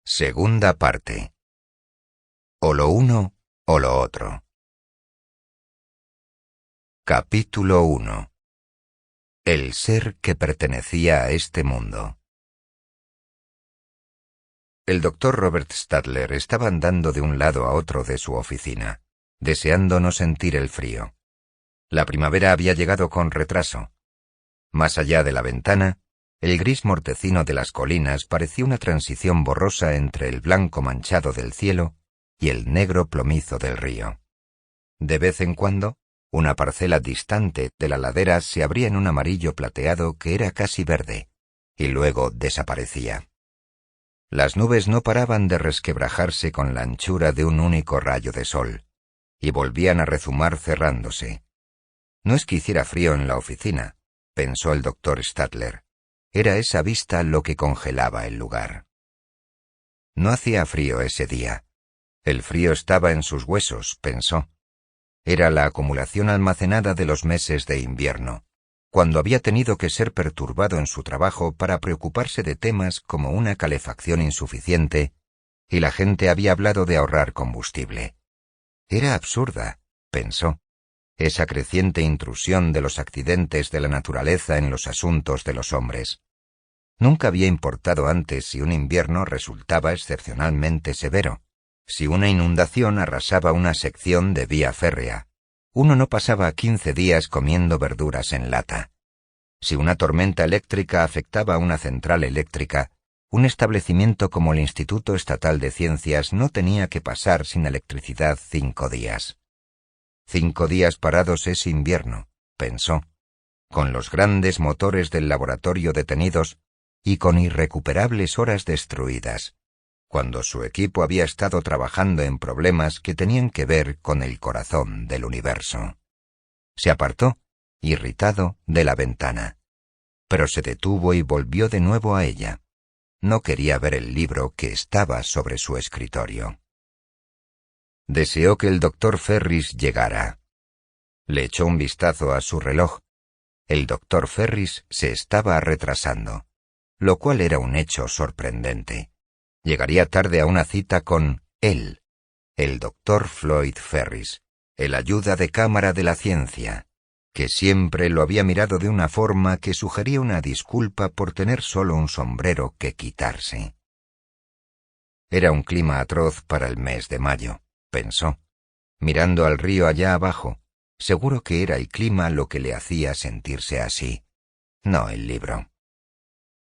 Segunda parte. O lo uno o lo otro. Capítulo 1. El ser que pertenecía a este mundo. El Dr. Robert Stadler estaba andando de un lado a otro de su oficina, deseando no sentir el frío. La primavera había llegado con retraso. Más allá de la ventana, el gris mortecino de las colinas parecía una transición borrosa entre el blanco manchado del cielo y el negro plomizo del río. De vez en cuando, una parcela distante de la ladera se abría en un amarillo plateado que era casi verde, y luego desaparecía. Las nubes no paraban de resquebrajarse con la anchura de un único rayo de sol, y volvían a rezumar cerrándose. No es que hiciera frío en la oficina, pensó el Dr. Stadler. Era esa vista lo que congelaba el lugar. No hacía frío ese día. El frío estaba en sus huesos, pensó. Era la acumulación almacenada de los meses de invierno, cuando había tenido que ser perturbado en su trabajo para preocuparse de temas como una calefacción insuficiente, y la gente había hablado de ahorrar combustible. Era absurda, pensó, esa creciente intrusión de los accidentes de la naturaleza en los asuntos de los hombres. Nunca había importado antes si un invierno resultaba excepcionalmente severo, si una inundación arrasaba una sección de vía férrea. Uno no pasaba 15 días comiendo verduras en lata. Si una tormenta eléctrica afectaba una central eléctrica, un establecimiento como el Instituto Estatal de Ciencias no tenía que pasar sin electricidad 5 días. 5 días parados ese invierno, pensó, con los grandes motores del laboratorio detenidos y con irrecuperables horas destruidas, cuando su equipo había estado trabajando en problemas que tenían que ver con el corazón del universo. Se apartó, irritado, de la ventana, pero se detuvo y volvió de nuevo a ella. No quería ver el libro que estaba sobre su escritorio. Deseó que el Dr. Ferris llegara. Le echó un vistazo a su reloj. El Dr. Ferris se estaba retrasando, lo cual era un hecho sorprendente. Llegaría tarde a una cita con él, el Dr. Floyd Ferris, el ayuda de cámara de la ciencia, que siempre lo había mirado de una forma que sugería una disculpa por tener solo un sombrero que quitarse. Era un clima atroz para el mes de mayo, pensó, mirando al río allá abajo. Seguro que era el clima lo que le hacía sentirse así, no el libro.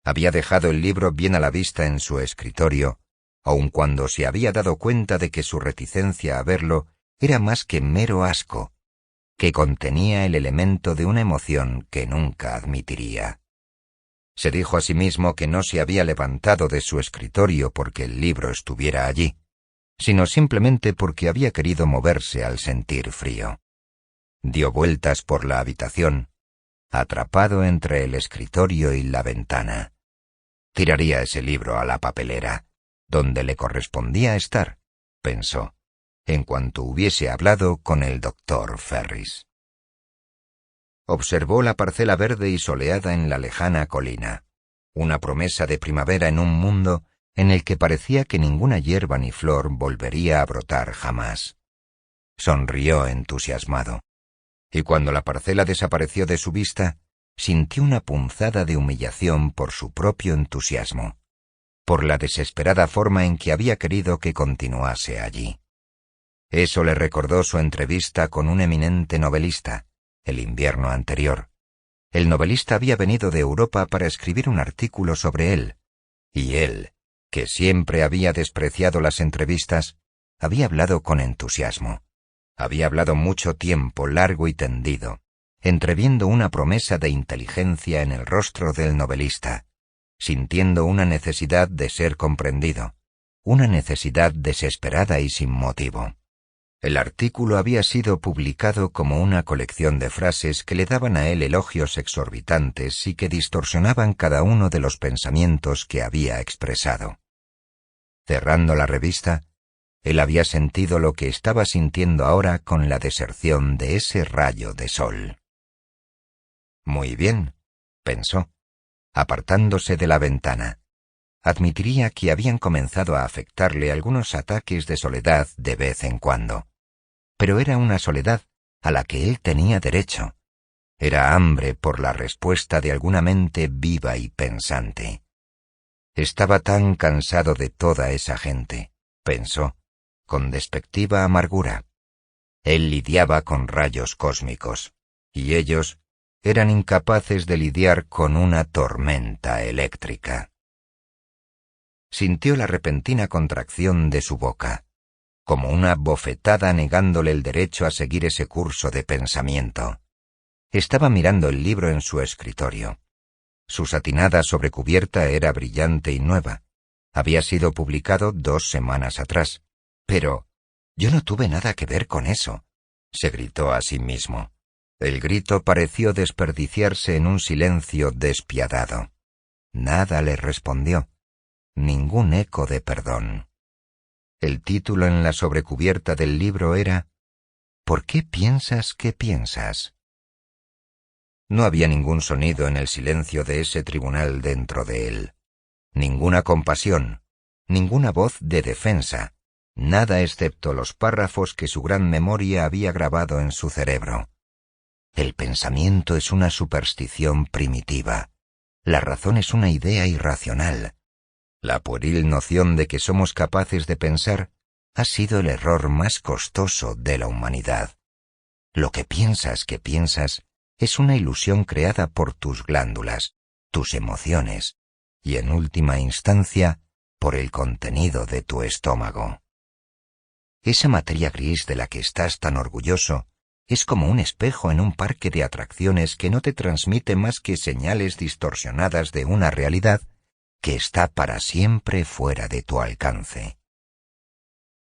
Había dejado el libro bien a la vista en su escritorio, aun cuando se había dado cuenta de que su reticencia a verlo era más que mero asco, que contenía el elemento de una emoción que nunca admitiría. Se dijo a sí mismo que no se había levantado de su escritorio porque el libro estuviera allí, sino simplemente porque había querido moverse al sentir frío. Dio vueltas por la habitación, atrapado entre el escritorio y la ventana. Tiraría ese libro a la papelera, donde le correspondía estar, pensó, en cuanto hubiese hablado con el Dr. Ferris. Observó la parcela verde y soleada en la lejana colina, una promesa de primavera en un mundo en el que parecía que ninguna hierba ni flor volvería a brotar jamás. Sonrió entusiasmado. Y cuando la parcela desapareció de su vista, sintió una punzada de humillación por su propio entusiasmo, por la desesperada forma en que había querido que continuase allí. Eso le recordó su entrevista con un eminente novelista, el invierno anterior. El novelista había venido de Europa para escribir un artículo sobre él, y él, que siempre había despreciado las entrevistas, había hablado con entusiasmo. Había hablado mucho tiempo, largo y tendido, entreviendo una promesa de inteligencia en el rostro del novelista, sintiendo una necesidad de ser comprendido, una necesidad desesperada y sin motivo. El artículo había sido publicado como una colección de frases que le daban a él elogios exorbitantes y que distorsionaban cada uno de los pensamientos que había expresado. Cerrando la revista, él había sentido lo que estaba sintiendo ahora con la deserción de ese rayo de sol. Muy bien, pensó, apartándose de la ventana. admitiría que habían comenzado a afectarle algunos ataques de soledad de vez en cuando. Pero era una soledad a la que él tenía derecho. Era hambre por la respuesta de alguna mente viva y pensante. Estaba tan cansado de toda esa gente, pensó, con despectiva amargura. Él lidiaba con rayos cósmicos, y ellos eran incapaces de lidiar con una tormenta eléctrica. Sintió la repentina contracción de su boca, como una bofetada negándole el derecho a seguir ese curso de pensamiento. Estaba mirando el libro en su escritorio. Su satinada sobrecubierta era brillante y nueva. Había sido publicado 2 semanas atrás. Pero yo no tuve nada que ver con eso, se gritó a sí mismo. El grito pareció desperdiciarse en un silencio despiadado. Nada le respondió. Ningún eco de perdón. El título en la sobrecubierta del libro era ¿Por qué piensas que piensas? No había ningún sonido en el silencio de ese tribunal dentro de él. Ninguna compasión, ninguna voz de defensa, nada excepto los párrafos que su gran memoria había grabado en su cerebro. El pensamiento es una superstición primitiva. La razón es una idea irracional. La pueril noción de que somos capaces de pensar ha sido el error más costoso de la humanidad. Lo que piensas es una ilusión creada por tus glándulas, tus emociones, y en última instancia, por el contenido de tu estómago. Esa materia gris de la que estás tan orgulloso es como un espejo en un parque de atracciones que no te transmite más que señales distorsionadas de una realidad que está para siempre fuera de tu alcance.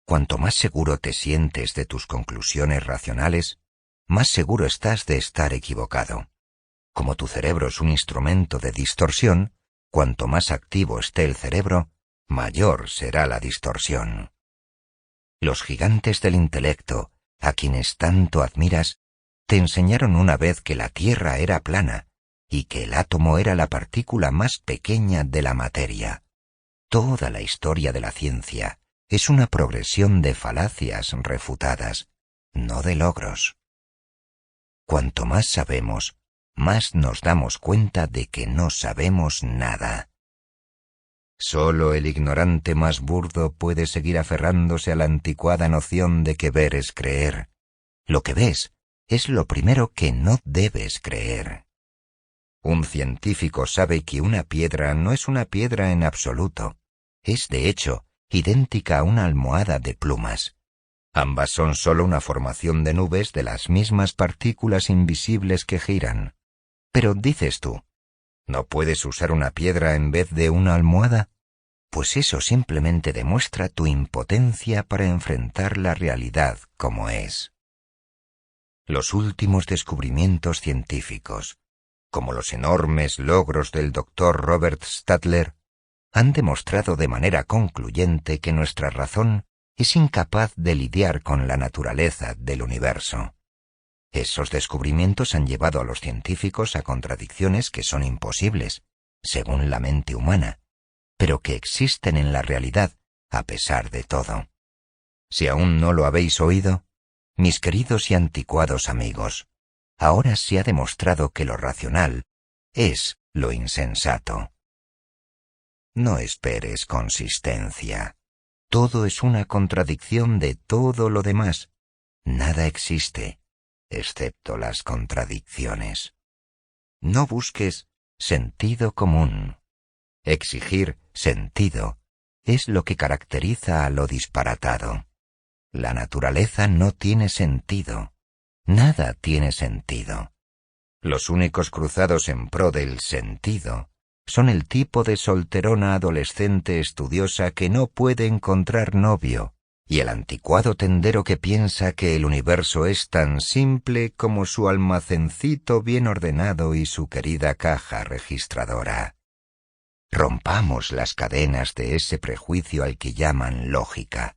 Cuanto más seguro te sientes de tus conclusiones racionales, más seguro estás de estar equivocado. Como tu cerebro es un instrumento de distorsión, cuanto más activo esté el cerebro, mayor será la distorsión. Los gigantes del intelecto, a quienes tanto admiras, te enseñaron una vez que la Tierra era plana y que el átomo era la partícula más pequeña de la materia. Toda la historia de la ciencia es una progresión de falacias refutadas, no de logros. Cuanto más sabemos, más nos damos cuenta de que no sabemos nada. Solo el ignorante más burdo puede seguir aferrándose a la anticuada noción de que ver es creer. Lo que ves es lo primero que no debes creer. Un científico sabe que una piedra no es una piedra en absoluto. Es, de hecho, idéntica a una almohada de plumas. Ambas son solo una formación de nubes de las mismas partículas invisibles que giran. Pero dices tú, ¿no puedes usar una piedra en vez de una almohada? Pues eso simplemente demuestra tu impotencia para enfrentar la realidad como es. Los últimos descubrimientos científicos, como los enormes logros del Dr. Robert Stadler, han demostrado de manera concluyente que nuestra razón es incapaz de lidiar con la naturaleza del universo. Esos descubrimientos han llevado a los científicos a contradicciones que son imposibles, según la mente humana, pero que existen en la realidad a pesar de todo. Si aún no lo habéis oído, mis queridos y anticuados amigos, ahora se ha demostrado que lo racional es lo insensato. No esperes consistencia. Todo es una contradicción de todo lo demás. Nada existe, excepto las contradicciones. No busques sentido común. Exigir sentido es lo que caracteriza a lo disparatado. La naturaleza no tiene sentido. Nada tiene sentido. Los únicos cruzados en pro del sentido son el tipo de solterona adolescente estudiosa que no puede encontrar novio, y el anticuado tendero que piensa que el universo es tan simple como su almacencito bien ordenado y su querida caja registradora. Rompamos las cadenas de ese prejuicio al que llaman lógica.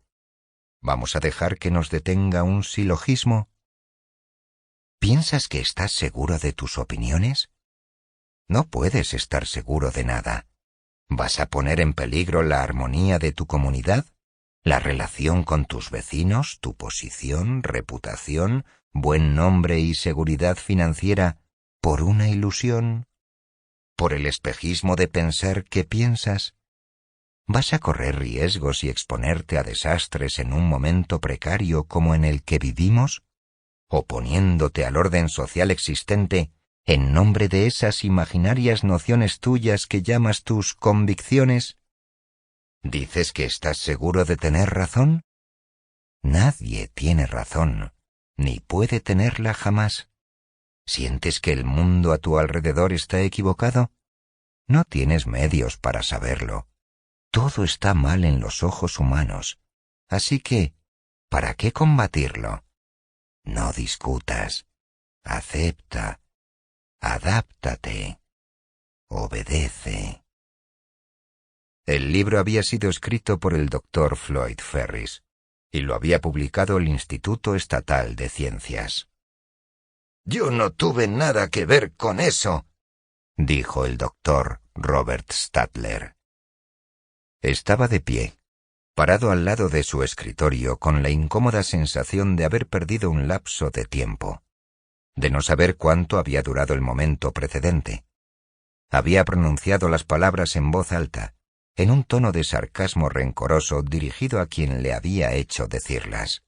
¿Vamos a dejar que nos detenga un silogismo? ¿Piensas que estás seguro de tus opiniones? No puedes estar seguro de nada. ¿Vas a poner en peligro la armonía de tu comunidad? ¿La relación con tus vecinos, tu posición, reputación, buen nombre y seguridad financiera por una ilusión? ¿Por el espejismo de pensar que piensas? ¿Vas a correr riesgos y exponerte a desastres en un momento precario como en el que vivimos? ¿Oponiéndote al orden social existente en nombre de esas imaginarias nociones tuyas que llamas tus convicciones? ¿Dices que estás seguro de tener razón? Nadie tiene razón, ni puede tenerla jamás. ¿Sientes que el mundo a tu alrededor está equivocado? No tienes medios para saberlo. Todo está mal en los ojos humanos. Así que, ¿para qué combatirlo? No discutas. Acepta. Adáptate. Obedece. El libro había sido escrito por el Dr. Floyd Ferris, y lo había publicado el Instituto Estatal de Ciencias. «Yo no tuve nada que ver con eso», dijo el Dr. Robert Stadler. Estaba de pie, parado al lado de su escritorio con la incómoda sensación de haber perdido un lapso de tiempo, de no saber cuánto había durado el momento precedente. Había pronunciado las palabras en voz alta, en un tono de sarcasmo rencoroso dirigido a quien le había hecho decirlas.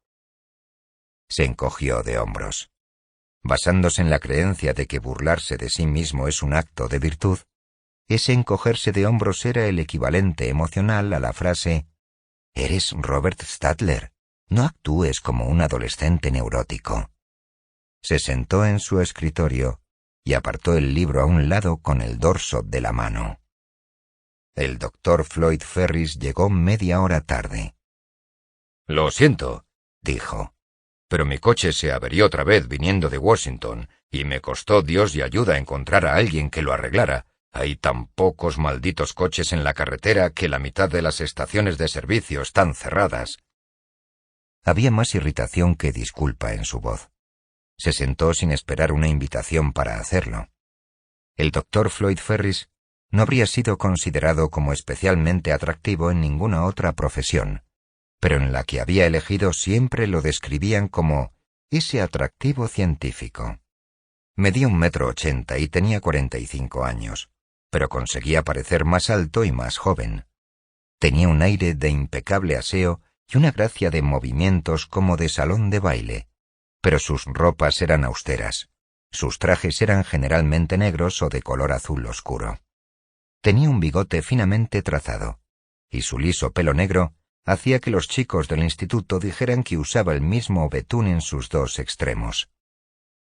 Se encogió de hombros. Basándose en la creencia de que burlarse de sí mismo es un acto de virtud, ese encogerse de hombros era el equivalente emocional a la frase «Eres Robert Stadler, no actúes como un adolescente neurótico». Se sentó en su escritorio y apartó el libro a un lado con el dorso de la mano. El Dr. Floyd Ferris llegó media hora tarde. «Lo siento», dijo, «pero mi coche se averió otra vez viniendo de Washington y me costó Dios y ayuda encontrar a alguien que lo arreglara. Hay tan pocos malditos coches en la carretera que la mitad de las estaciones de servicio están cerradas». Había más irritación que disculpa en su voz. Se sentó sin esperar una invitación para hacerlo. El Dr. Floyd Ferris no habría sido considerado como especialmente atractivo en ninguna otra profesión, pero en la que había elegido siempre lo describían como ese atractivo científico. Medía 1,80 m y tenía 45 años, pero conseguía parecer más alto y más joven. Tenía un aire de impecable aseo y una gracia de movimientos como de salón de baile, pero sus ropas eran austeras. Sus trajes eran generalmente negros o de color azul oscuro. Tenía un bigote finamente trazado, y su liso pelo negro hacía que los chicos del instituto dijeran que usaba el mismo betún en sus dos extremos.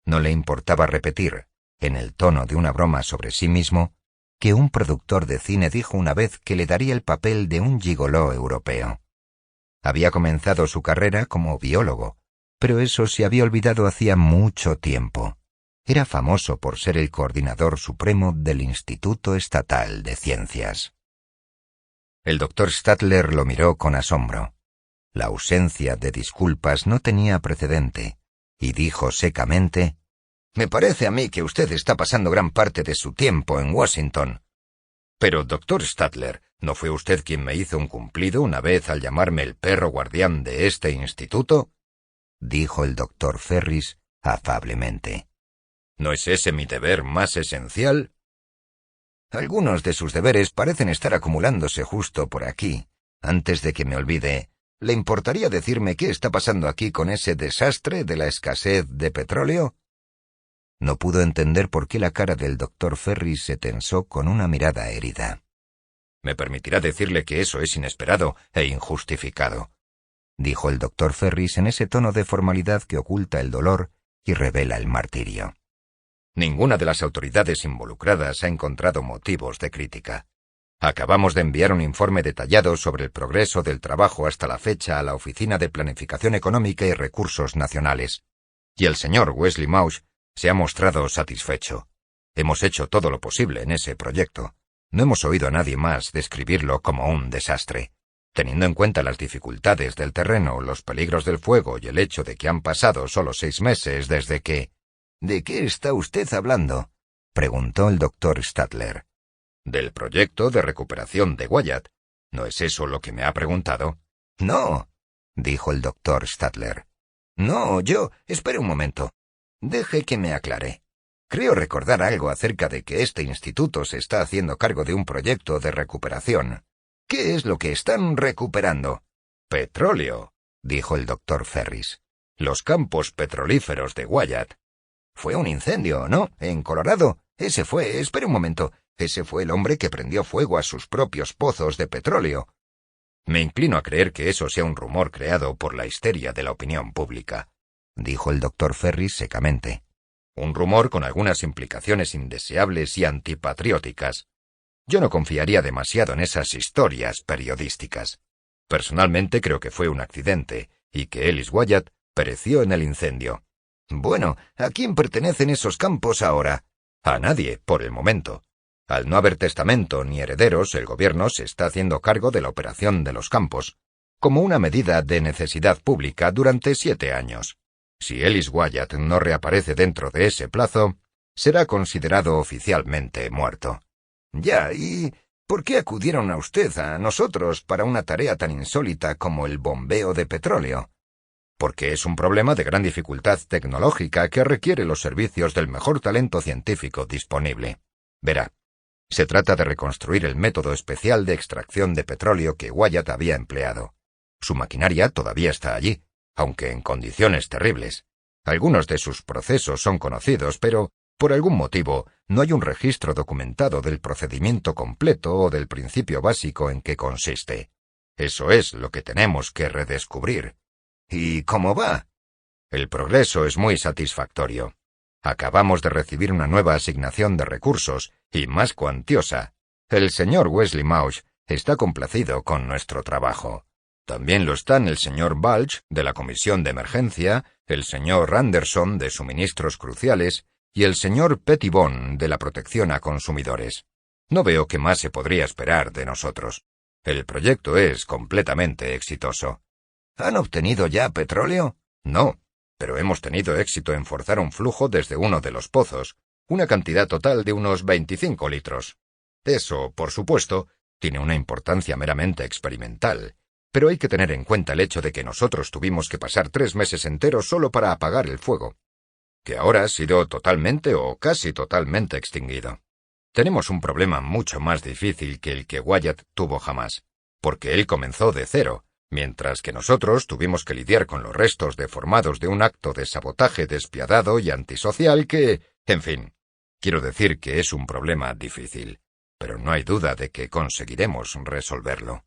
No le importaba repetir, en el tono de una broma sobre sí mismo, que un productor de cine dijo una vez que le daría el papel de un gigoló europeo. Había comenzado su carrera como biólogo, pero eso se había olvidado hacía mucho tiempo. Era famoso por ser el coordinador supremo del Instituto Estatal de Ciencias. El Dr. Stadler lo miró con asombro. La ausencia de disculpas no tenía precedente, y dijo secamente: «Me parece a mí que usted está pasando gran parte de su tiempo en Washington». «Pero, Dr. Stadler, ¿no fue usted quien me hizo un cumplido una vez al llamarme el perro guardián de este instituto?», dijo el Dr. Ferris afablemente. «¿No es ese mi deber más esencial?». «Algunos de sus deberes parecen estar acumulándose justo por aquí. Antes de que me olvide, ¿le importaría decirme qué está pasando aquí con ese desastre de la escasez de petróleo?». No pudo entender por qué la cara del Dr. Ferris se tensó con una mirada herida. «Me permitirá decirle que eso es inesperado e injustificado», dijo el Dr. Ferris en ese tono de formalidad que oculta el dolor y revela el martirio. «Ninguna de las autoridades involucradas ha encontrado motivos de crítica. Acabamos de enviar un informe detallado sobre el progreso del trabajo hasta la fecha a la Oficina de Planificación Económica y Recursos Nacionales, y el señor Wesley Mauch se ha mostrado satisfecho. Hemos hecho todo lo posible en ese proyecto. No hemos oído a nadie más describirlo como un desastre. Teniendo en cuenta las dificultades del terreno, los peligros del fuego y el hecho de que han pasado solo 6 meses desde que... «¿De qué está usted hablando?», preguntó el Dr. Stadler. Del proyecto de recuperación de Wyatt. ¿No es eso lo que me ha preguntado? No, dijo el doctor Stadler. No, espere un momento. Deje que me aclare. Creo recordar algo acerca de que este instituto se está haciendo cargo de un proyecto de recuperación. ¿Qué es lo que están recuperando? Petróleo, dijo el doctor Ferris. Los campos petrolíferos de Wyatt. Fue un incendio, ¿no? En Colorado. Espere un momento. Ese fue el hombre que prendió fuego a sus propios pozos de petróleo. Me inclino a creer que eso sea un rumor creado por la histeria de la opinión pública, dijo el doctor Ferris secamente. Un rumor con algunas implicaciones indeseables y antipatrióticas. Yo no confiaría demasiado en esas historias periodísticas. Personalmente creo que fue un accidente, y que Ellis Wyatt pereció en el incendio. Bueno, ¿a quién pertenecen esos campos ahora? A nadie, por el momento. Al no haber testamento ni herederos, el gobierno se está haciendo cargo de la operación de los campos, como una medida de necesidad pública durante 7 años. Si Ellis Wyatt no reaparece dentro de ese plazo, será considerado oficialmente muerto. Ya, ¿y por qué acudieron a usted, a nosotros, para una tarea tan insólita como el bombeo de petróleo? Porque es un problema de gran dificultad tecnológica que requiere los servicios del mejor talento científico disponible. Verá, se trata de reconstruir el método especial de extracción de petróleo que Wyatt había empleado. Su maquinaria todavía está allí, aunque en condiciones terribles. Algunos de sus procesos son conocidos, pero, por algún motivo, no hay un registro documentado del procedimiento completo o del principio básico en que consiste. Eso es lo que tenemos que redescubrir. ¿Y cómo va? El progreso es muy satisfactorio. Acabamos de recibir una nueva asignación de recursos, y más cuantiosa. El señor Wesley Mauch está complacido con nuestro trabajo. También lo están el señor Balch, de la Comisión de Emergencia, el señor Anderson, de Suministros Cruciales, y el señor Pettibone, de la Protección a Consumidores. No veo qué más se podría esperar de nosotros. El proyecto es completamente exitoso. ¿Han obtenido ya petróleo? No, pero hemos tenido éxito en forzar un flujo desde uno de los pozos, una cantidad total de unos 25 litros. Eso, por supuesto, tiene una importancia meramente experimental, pero hay que tener en cuenta el hecho de que nosotros tuvimos que pasar 3 meses enteros solo para apagar el fuego, que ahora ha sido totalmente o casi totalmente extinguido. Tenemos un problema mucho más difícil que el que Wyatt tuvo jamás, porque él comenzó de cero, mientras que nosotros tuvimos que lidiar con los restos deformados de un acto de sabotaje despiadado y antisocial que, en fin, quiero decir que es un problema difícil, pero no hay duda de que conseguiremos resolverlo.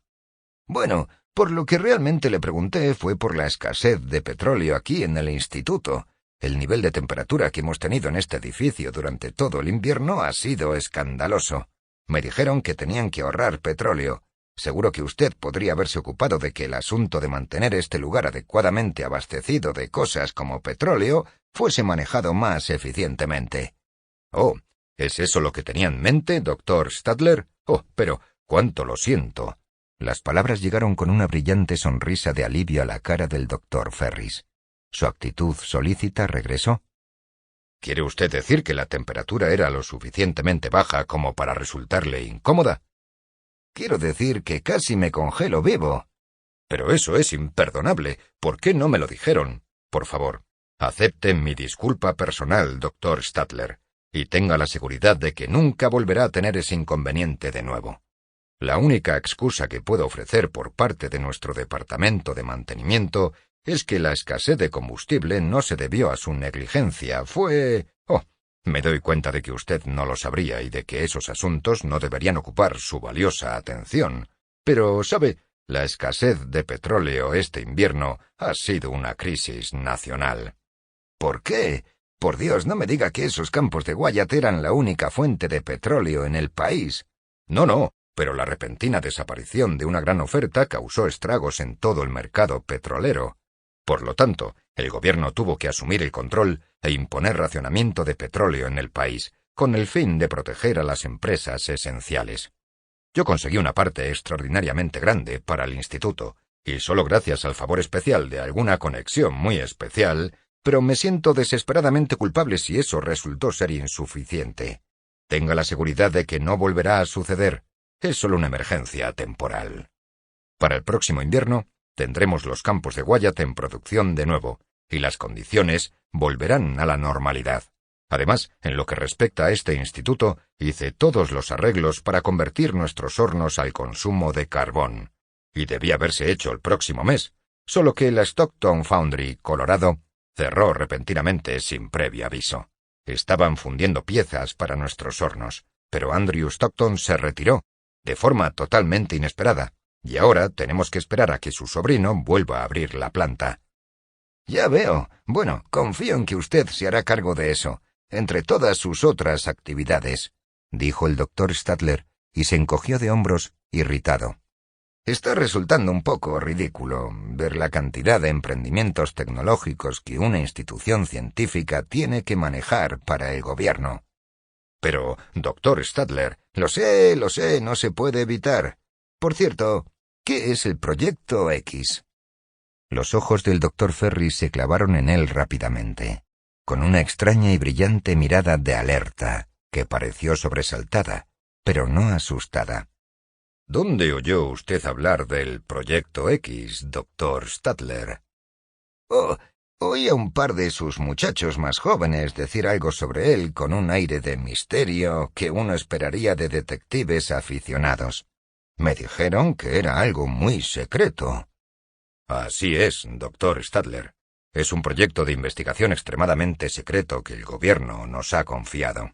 Bueno, por lo que realmente le pregunté fue por la escasez de petróleo aquí en el instituto. El nivel de temperatura que hemos tenido en este edificio durante todo el invierno ha sido escandaloso. Me dijeron que tenían que ahorrar petróleo. Seguro que usted podría haberse ocupado de que el asunto de mantener este lugar adecuadamente abastecido de cosas como petróleo fuese manejado más eficientemente. Oh, ¿es eso lo que tenía en mente, doctor Stadler? Oh, pero cuánto lo siento. Las palabras llegaron con una brillante sonrisa de alivio a la cara del doctor Ferris. Su actitud solícita regresó. ¿Quiere usted decir que la temperatura era lo suficientemente baja como para resultarle incómoda? Quiero decir que casi me congelo vivo. Pero eso es imperdonable. ¿Por qué no me lo dijeron? Por favor, acepte mi disculpa personal, doctor Stadler, y tenga la seguridad de que nunca volverá a tener ese inconveniente de nuevo. La única excusa que puedo ofrecer por parte de nuestro departamento de mantenimiento es que la escasez de combustible no se debió a su negligencia, fue... Oh, me doy cuenta de que usted no lo sabría y de que esos asuntos no deberían ocupar su valiosa atención. Pero, ¿sabe? La escasez de petróleo este invierno ha sido una crisis nacional. ¿Por qué? Por Dios, no me diga que esos campos de Wyatt eran la única fuente de petróleo en el país. No, pero la repentina desaparición de una gran oferta causó estragos en todo el mercado petrolero. Por lo tanto, el gobierno tuvo que asumir el control e imponer racionamiento de petróleo en el país, con el fin de proteger a las empresas esenciales. Yo conseguí una parte extraordinariamente grande para el instituto, y solo gracias al favor especial de alguna conexión muy especial, pero me siento desesperadamente culpable si eso resultó ser insuficiente. Tenga la seguridad de que no volverá a suceder. Es solo una emergencia temporal. Para el próximo invierno, tendremos los campos de Wyatt en producción de nuevo, y las condiciones volverán a la normalidad. Además, en lo que respecta a este instituto, hice todos los arreglos para convertir nuestros hornos al consumo de carbón. Y debía haberse hecho el próximo mes, solo que la Stockton Foundry, Colorado, cerró repentinamente sin previo aviso. Estaban fundiendo piezas para nuestros hornos, pero Andrew Stockton se retiró, de forma totalmente inesperada, y ahora tenemos que esperar a que su sobrino vuelva a abrir la planta. Ya veo. Bueno, confío en que usted se hará cargo de eso, entre todas sus otras actividades, dijo el doctor Stadler, y se encogió de hombros, irritado. Está resultando un poco ridículo ver la cantidad de emprendimientos tecnológicos que una institución científica tiene que manejar para el gobierno. Pero, doctor Stadler, lo sé, no se puede evitar. Por cierto, ¿qué es el Proyecto X? Los ojos del doctor Ferris se clavaron en él rápidamente, con una extraña y brillante mirada de alerta, que pareció sobresaltada, pero no asustada. ¿Dónde oyó usted hablar del Proyecto X, doctor Stadler? Oh, oí a un par de sus muchachos más jóvenes decir algo sobre él con un aire de misterio que uno esperaría de detectives aficionados. Me dijeron que era algo muy secreto. Así es, doctor Stadler. Es un proyecto de investigación extremadamente secreto que el gobierno nos ha confiado.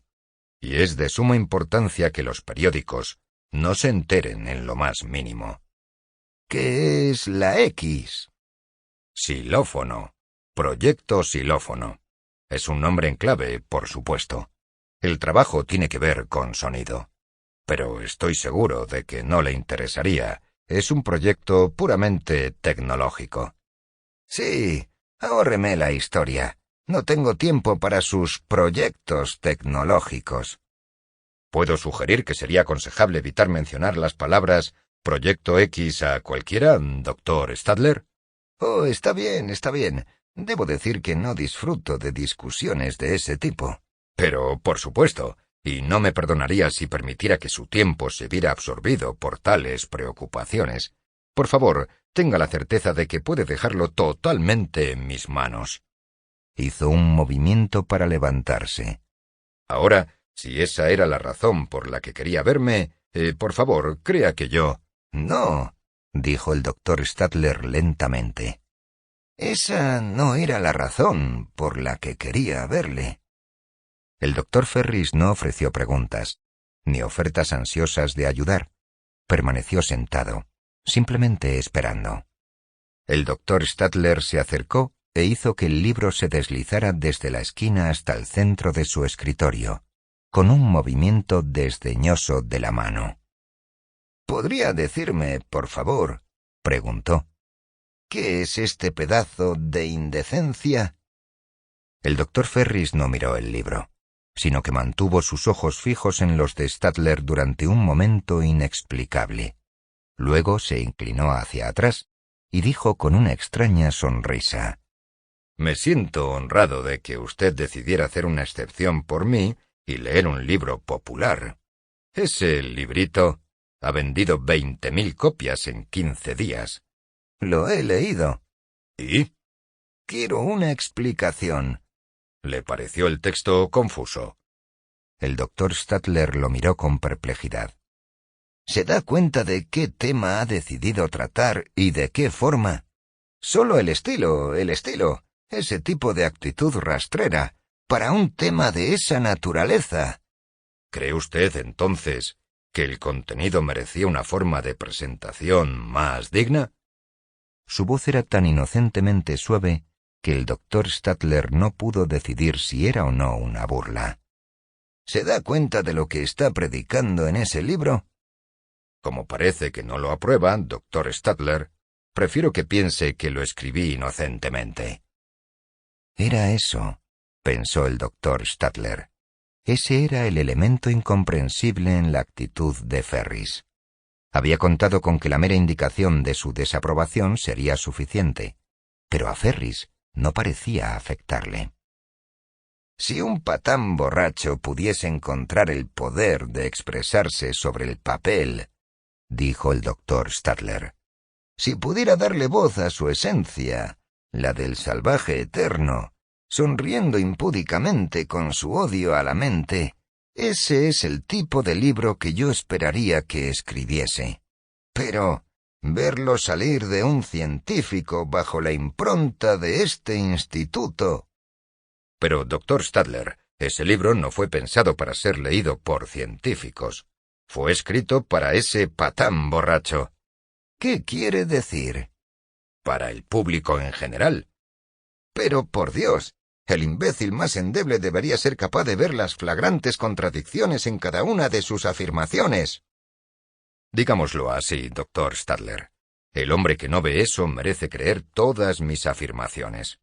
Y es de suma importancia que los periódicos no se enteren en lo más mínimo. ¿Qué es la X? Xilófono. Proyecto Xilófono. Es un nombre en clave, por supuesto. El trabajo tiene que ver con sonido. Pero estoy seguro de que no le interesaría. Es un proyecto puramente tecnológico. Sí, ahórreme la historia. No tengo tiempo para sus proyectos tecnológicos. ¿Puedo sugerir que sería aconsejable evitar mencionar las palabras Proyecto X a cualquiera, doctor Stadler? Oh, está bien, está bien. Debo decir que no disfruto de discusiones de ese tipo. Pero, por supuesto, y no me perdonaría si permitiera que su tiempo se viera absorbido por tales preocupaciones. Por favor, tenga la certeza de que puede dejarlo totalmente en mis manos. Hizo un movimiento para levantarse. Ahora, si esa era la razón por la que quería verme, por favor, crea que yo... No, dijo el doctor Stadler lentamente. Esa no era la razón por la que quería verle. El doctor Ferris no ofreció preguntas, ni ofertas ansiosas de ayudar. Permaneció sentado, simplemente esperando. El doctor Stadler se acercó e hizo que el libro se deslizara desde la esquina hasta el centro de su escritorio, con un movimiento desdeñoso de la mano. ¿Podría decirme, por favor, preguntó, qué es este pedazo de indecencia? El doctor Ferris no miró el libro, sino que mantuvo sus ojos fijos en los de Stadler durante un momento inexplicable. Luego se inclinó hacia atrás y dijo con una extraña sonrisa: Me siento honrado de que usted decidiera hacer una excepción por mí y leer un libro popular. Ese librito ha vendido 20.000 copias en 15 días. Lo he leído. ¿Y? Quiero una explicación. ¿Le pareció el texto confuso? El doctor Stadler lo miró con perplejidad. ¿Se da cuenta de qué tema ha decidido tratar y de qué forma? Solo el estilo. Ese tipo de actitud rastrera, para un tema de esa naturaleza. ¿Cree usted, entonces, que el contenido merecía una forma de presentación más digna? Su voz era tan inocentemente suave que el doctor Stadler no pudo decidir si era o no una burla. ¿Se da cuenta de lo que está predicando en ese libro? Como parece que no lo aprueba, doctor Stadler, prefiero que piense que lo escribí inocentemente. Era eso, pensó el doctor Stadler. Ese era el elemento incomprensible en la actitud de Ferris. Había contado con que la mera indicación de su desaprobación sería suficiente, pero a Ferris no parecía afectarle. Si un patán borracho pudiese encontrar el poder de expresarse sobre el papel, dijo el doctor Stadler, si pudiera darle voz a su esencia, la del salvaje eterno, sonriendo impúdicamente con su odio a la mente, ese es el tipo de libro que yo esperaría que escribiese. Pero verlo salir de un científico bajo la impronta de este instituto... Pero, doctor Stadler, ese libro no fue pensado para ser leído por científicos. Fue escrito para ese patán borracho. ¿Qué quiere decir? Para el público en general. Pero, por Dios, el imbécil más endeble debería ser capaz de ver las flagrantes contradicciones en cada una de sus afirmaciones. Digámoslo así, doctor Stadler. El hombre que no ve eso merece creer todas mis afirmaciones.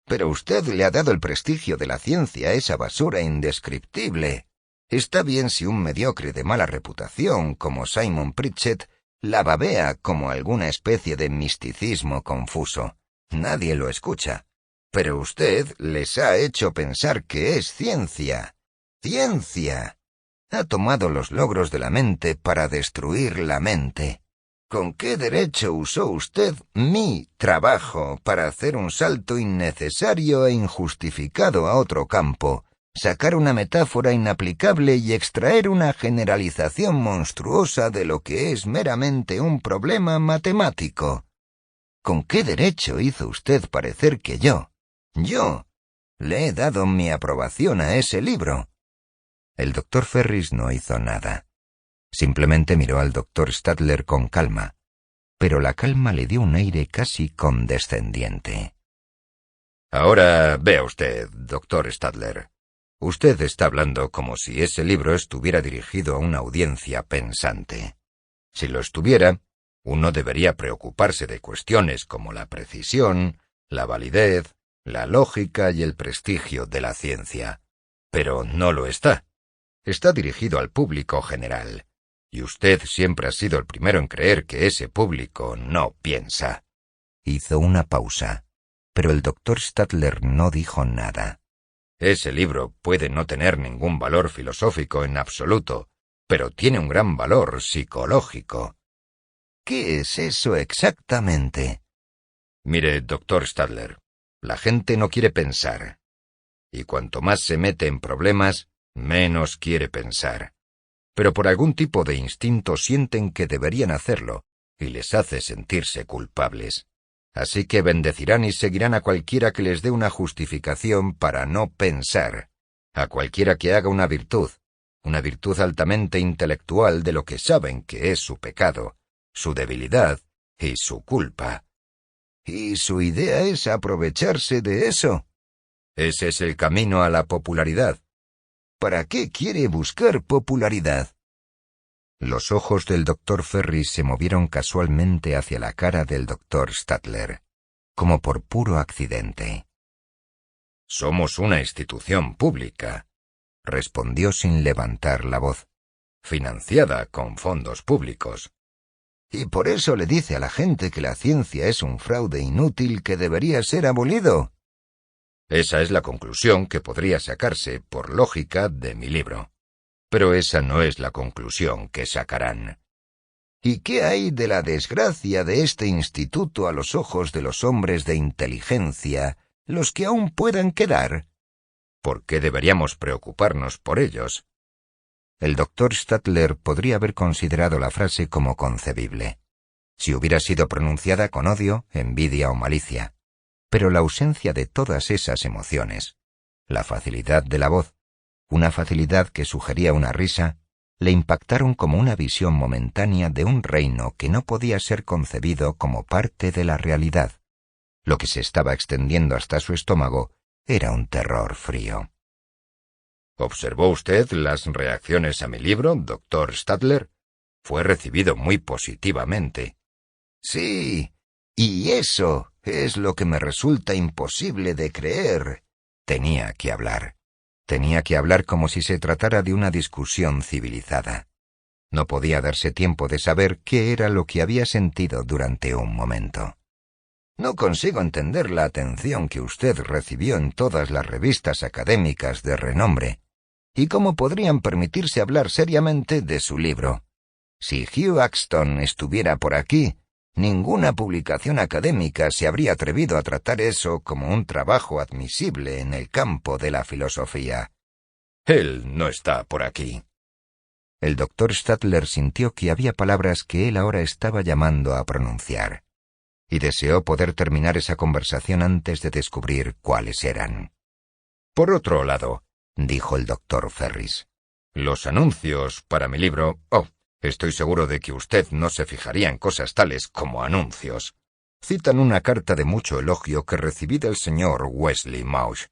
Pero usted le ha dado el prestigio de la ciencia a esa basura indescriptible. Está bien si un mediocre de mala reputación como Simon Pritchett la babea como alguna especie de misticismo confuso. Nadie lo escucha. Pero usted les ha hecho pensar que es ciencia. ¡Ciencia! Ha tomado los logros de la mente para destruir la mente. ¿Con qué derecho usó usted mi trabajo para hacer un salto innecesario e injustificado a otro campo, sacar una metáfora inaplicable y extraer una generalización monstruosa de lo que es meramente un problema matemático? ¿Con qué derecho hizo usted parecer que yo le he dado mi aprobación a ese libro? El doctor Ferris no hizo nada. Simplemente miró al doctor Stadler con calma, pero la calma le dio un aire casi condescendiente. Ahora vea usted, doctor Stadler. Usted está hablando como si ese libro estuviera dirigido a una audiencia pensante. Si lo estuviera, uno debería preocuparse de cuestiones como la precisión, la validez, la lógica y el prestigio de la ciencia. Pero no lo está. Está dirigido al público general. Y usted siempre ha sido el primero en creer que ese público no piensa. Hizo una pausa, pero el doctor Stadler no dijo nada. Ese libro puede no tener ningún valor filosófico en absoluto, pero tiene un gran valor psicológico. ¿Qué es eso exactamente? Mire, doctor Stadler, la gente no quiere pensar. Y cuanto más se mete en problemas, menos quiere pensar. Pero por algún tipo de instinto sienten que deberían hacerlo, y les hace sentirse culpables. Así que bendecirán y seguirán a cualquiera que les dé una justificación para no pensar, a cualquiera que haga una virtud altamente intelectual de lo que saben que es su pecado, su debilidad y su culpa. ¿Y su idea es aprovecharse de eso? Ese es el camino a la popularidad. ¿Para qué quiere buscar popularidad? Los ojos del doctor Ferris se movieron casualmente hacia la cara del doctor Stadler, como por puro accidente. Somos una institución pública, respondió sin levantar la voz, financiada con fondos públicos. ¿Y por eso le dice a la gente que la ciencia es un fraude inútil que debería ser abolido? Esa es la conclusión que podría sacarse, por lógica, de mi libro. Pero esa no es la conclusión que sacarán. ¿Y qué hay de la desgracia de este instituto a los ojos de los hombres de inteligencia, los que aún puedan quedar? ¿Por qué deberíamos preocuparnos por ellos? El doctor Stadler podría haber considerado la frase como concebible, si hubiera sido pronunciada con odio, envidia o malicia. Pero la ausencia de todas esas emociones, la facilidad de la voz, una facilidad que sugería una risa, le impactaron como una visión momentánea de un reino que no podía ser concebido como parte de la realidad. Lo que se estaba extendiendo hasta su estómago era un terror frío. ¿Observó usted las reacciones a mi libro, doctor Stadler? Fue recibido muy positivamente. Sí, y eso es lo que me resulta imposible de creer. Tenía que hablar. Tenía que hablar como si se tratara de una discusión civilizada. No podía darse tiempo de saber qué era lo que había sentido durante un momento. No consigo entender la atención que usted recibió en todas las revistas académicas de renombre, y cómo podrían permitirse hablar seriamente de su libro. Si Hugh Axton estuviera por aquí, ninguna publicación académica se habría atrevido a tratar eso como un trabajo admisible en el campo de la filosofía. Él no está por aquí. El doctor Stadler sintió que había palabras que él ahora estaba llamando a pronunciar, y deseó poder terminar esa conversación antes de descubrir cuáles eran. Por otro lado, dijo el doctor Ferris, los anuncios para mi libro... estoy seguro de que usted no se fijaría en cosas tales como anuncios. Citan una carta de mucho elogio que recibí del señor Wesley Mauch.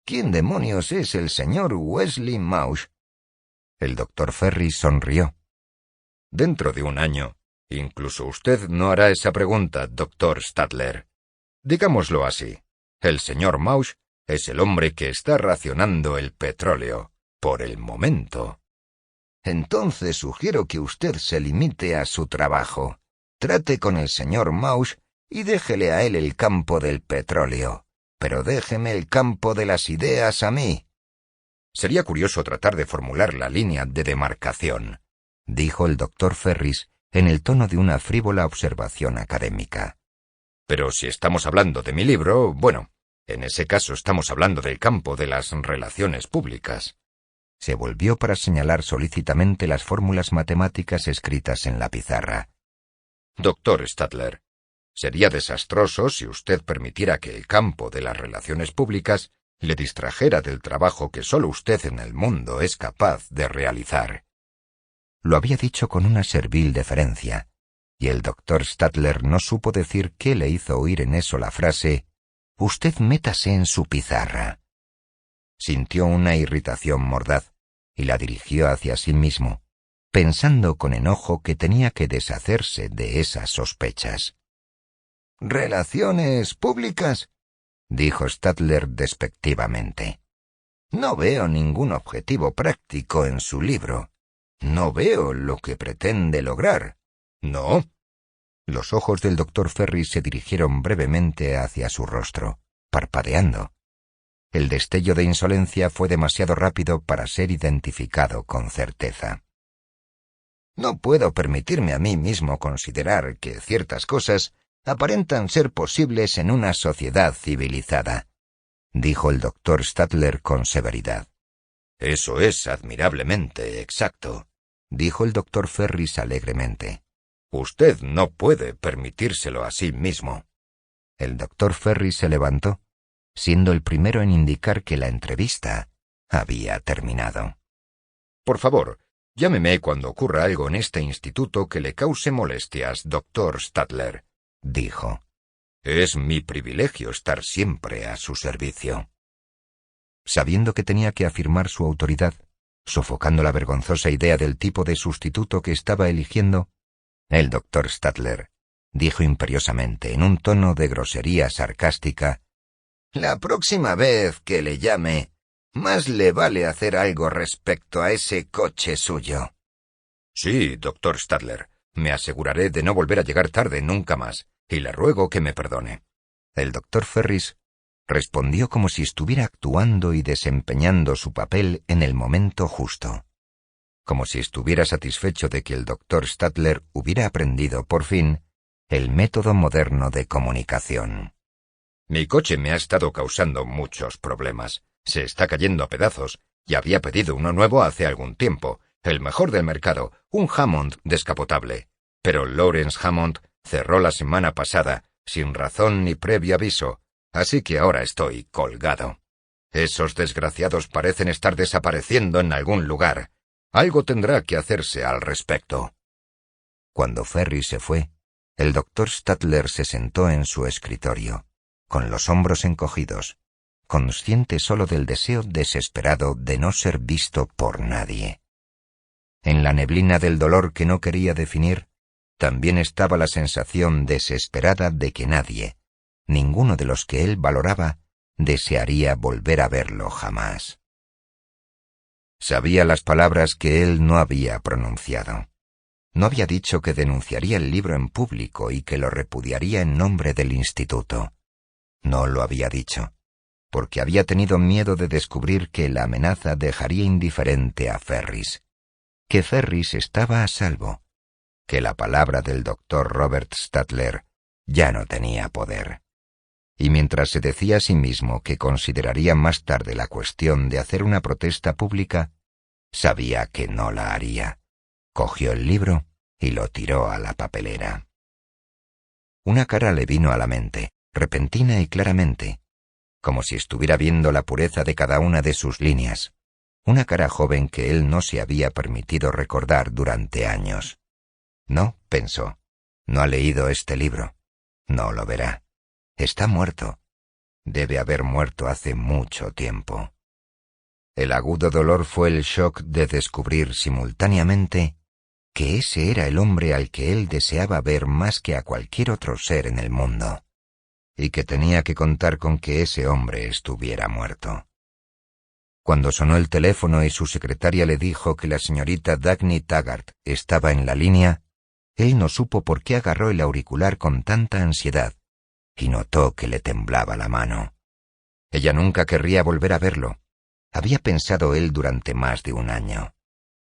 ¿Quién demonios es el señor Wesley Mauch? El doctor Ferris sonrió. Dentro de un año, incluso usted no hará esa pregunta, doctor Stadler. Digámoslo así, el señor Mauch es el hombre que está racionando el petróleo, por el momento. Entonces sugiero que usted se limite a su trabajo. Trate con el señor Mauch y déjele a él el campo del petróleo, pero déjeme el campo de las ideas a mí. Sería curioso tratar de formular la línea de demarcación, dijo el doctor Ferris en el tono de una frívola observación académica. Pero si estamos hablando de mi libro, bueno, en ese caso estamos hablando del campo de las relaciones públicas. Se volvió para señalar solícitamente las fórmulas matemáticas escritas en la pizarra. Doctor Stadler, sería desastroso si usted permitiera que el campo de las relaciones públicas le distrajera del trabajo que solo usted en el mundo es capaz de realizar. Lo había dicho con una servil deferencia, y el doctor Stadler no supo decir qué le hizo oír en eso la frase «Usted métase en su pizarra». Sintió una irritación mordaz, y la dirigió hacia sí mismo, pensando con enojo que tenía que deshacerse de esas sospechas. «¿Relaciones públicas?», dijo Stadler despectivamente. «No veo ningún objetivo práctico en su libro. No veo lo que pretende lograr». «¿No?». Los ojos del doctor Ferris se dirigieron brevemente hacia su rostro, parpadeando. El destello de insolencia fue demasiado rápido para ser identificado con certeza. «No puedo permitirme a mí mismo considerar que ciertas cosas aparentan ser posibles en una sociedad civilizada», dijo el doctor Stadler con severidad. «Eso es admirablemente exacto», dijo el doctor Ferris alegremente. «Usted no puede permitírselo a sí mismo». El doctor Ferris se levantó, siendo el primero en indicar que la entrevista había terminado. «Por favor, llámeme cuando ocurra algo en este instituto que le cause molestias, doctor Stadler», dijo. «Es mi privilegio estar siempre a su servicio». Sabiendo que tenía que afirmar su autoridad, sofocando la vergonzosa idea del tipo de sustituto que estaba eligiendo, el doctor Stadler dijo imperiosamente, en un tono de grosería sarcástica: «La próxima vez que le llame, más le vale hacer algo respecto a ese coche suyo». «Sí, doctor Stadler, me aseguraré de no volver a llegar tarde nunca más, y le ruego que me perdone». El doctor Ferris respondió como si estuviera actuando y desempeñando su papel en el momento justo, como si estuviera satisfecho de que el doctor Stadler hubiera aprendido, por fin, el método moderno de comunicación. «Mi coche me ha estado causando muchos problemas. Se está cayendo a pedazos, y había pedido uno nuevo hace algún tiempo, el mejor del mercado, un Hammond descapotable. Pero Lawrence Hammond cerró la semana pasada, sin razón ni previo aviso, así que ahora estoy colgado. Esos desgraciados parecen estar desapareciendo en algún lugar. Algo tendrá que hacerse al respecto». Cuando Ferris se fue, el doctor Stadler se sentó en su escritorio, con los hombros encogidos, consciente solo del deseo desesperado de no ser visto por nadie. En la neblina del dolor que no quería definir, también estaba la sensación desesperada de que nadie, ninguno de los que él valoraba, desearía volver a verlo jamás. Sabía las palabras que él no había pronunciado. No había dicho que denunciaría el libro en público y que lo repudiaría en nombre del instituto. No lo había dicho, porque había tenido miedo de descubrir que la amenaza dejaría indiferente a Ferris, que Ferris estaba a salvo, que la palabra del doctor Robert Stadler ya no tenía poder. Y mientras se decía a sí mismo que consideraría más tarde la cuestión de hacer una protesta pública, sabía que no la haría. Cogió el libro y lo tiró a la papelera. Una cara le vino a la mente, repentina y claramente, como si estuviera viendo la pureza de cada una de sus líneas. Una cara joven que él no se había permitido recordar durante años. No, pensó, no ha leído este libro. No lo verá. Está muerto. Debe haber muerto hace mucho tiempo. El agudo dolor fue el shock de descubrir simultáneamente que ese era el hombre al que él deseaba ver más que a cualquier otro ser en el mundo, y que tenía que contar con que ese hombre estuviera muerto. Cuando sonó el teléfono y su secretaria le dijo que la señorita Dagny Taggart estaba en la línea, él no supo por qué agarró el auricular con tanta ansiedad, y notó que le temblaba la mano. Ella nunca querría volver a verlo. Había pensado él durante más de un año.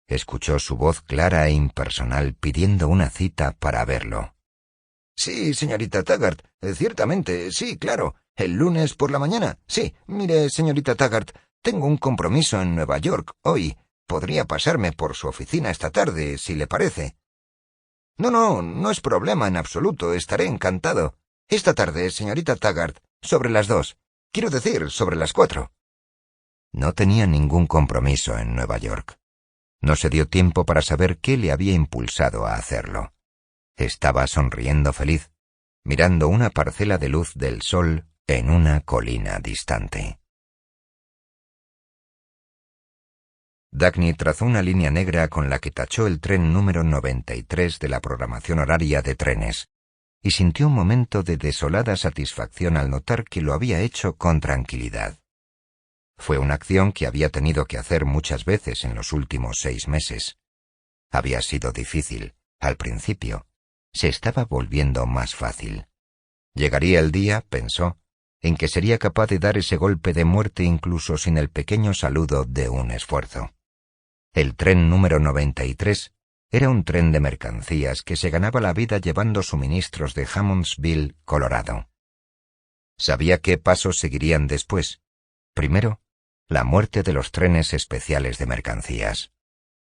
Escuchó su voz clara e impersonal pidiendo una cita para verlo. Sí, señorita Taggart, ciertamente, sí, claro. El lunes por la mañana. Sí, mire, señorita Taggart, tengo un compromiso en Nueva York hoy. Podría pasarme por su oficina esta tarde, si le parece. No es problema en absoluto, estaré encantado. Esta tarde, señorita Taggart, sobre las 2. Quiero decir, sobre las 4. No tenía ningún compromiso en Nueva York. No se dio tiempo para saber qué le había impulsado a hacerlo. Estaba sonriendo feliz, mirando una parcela de luz del sol en una colina distante. Dagny trazó una línea negra con la que tachó el tren número 93 de la programación horaria de trenes, y sintió un momento de desolada satisfacción al notar que lo había hecho con tranquilidad. Fue una acción que había tenido que hacer muchas veces en los últimos 6 meses. Había sido difícil, al principio. Se estaba volviendo más fácil. Llegaría el día, pensó, en que sería capaz de dar ese golpe de muerte incluso sin el pequeño saludo de un esfuerzo. El tren número 93 era un tren de mercancías que se ganaba la vida llevando suministros de Hammondsville, Colorado. Sabía qué pasos seguirían después. Primero, la muerte de los trenes especiales de mercancías.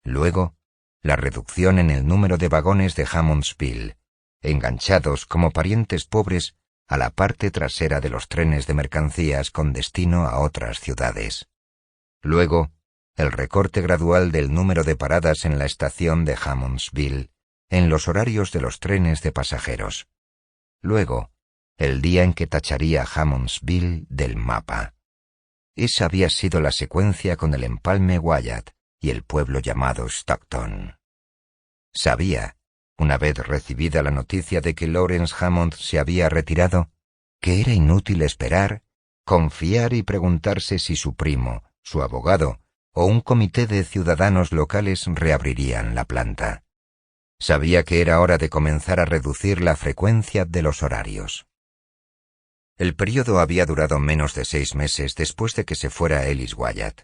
Luego, la reducción en el número de vagones de Hammondsville, enganchados como parientes pobres a la parte trasera de los trenes de mercancías con destino a otras ciudades. Luego, el recorte gradual del número de paradas en la estación de Hammondsville en los horarios de los trenes de pasajeros. Luego, el día en que tacharía Hammondsville del mapa. Esa había sido la secuencia con el empalme Wyatt y el pueblo llamado Stockton. Sabía, una vez recibida la noticia de que Lawrence Hammond se había retirado, que era inútil esperar, confiar y preguntarse si su primo, su abogado o un comité de ciudadanos locales reabrirían la planta. Sabía que era hora de comenzar a reducir la frecuencia de los horarios. El período había durado menos de 6 meses después de que se fuera Ellis Wyatt.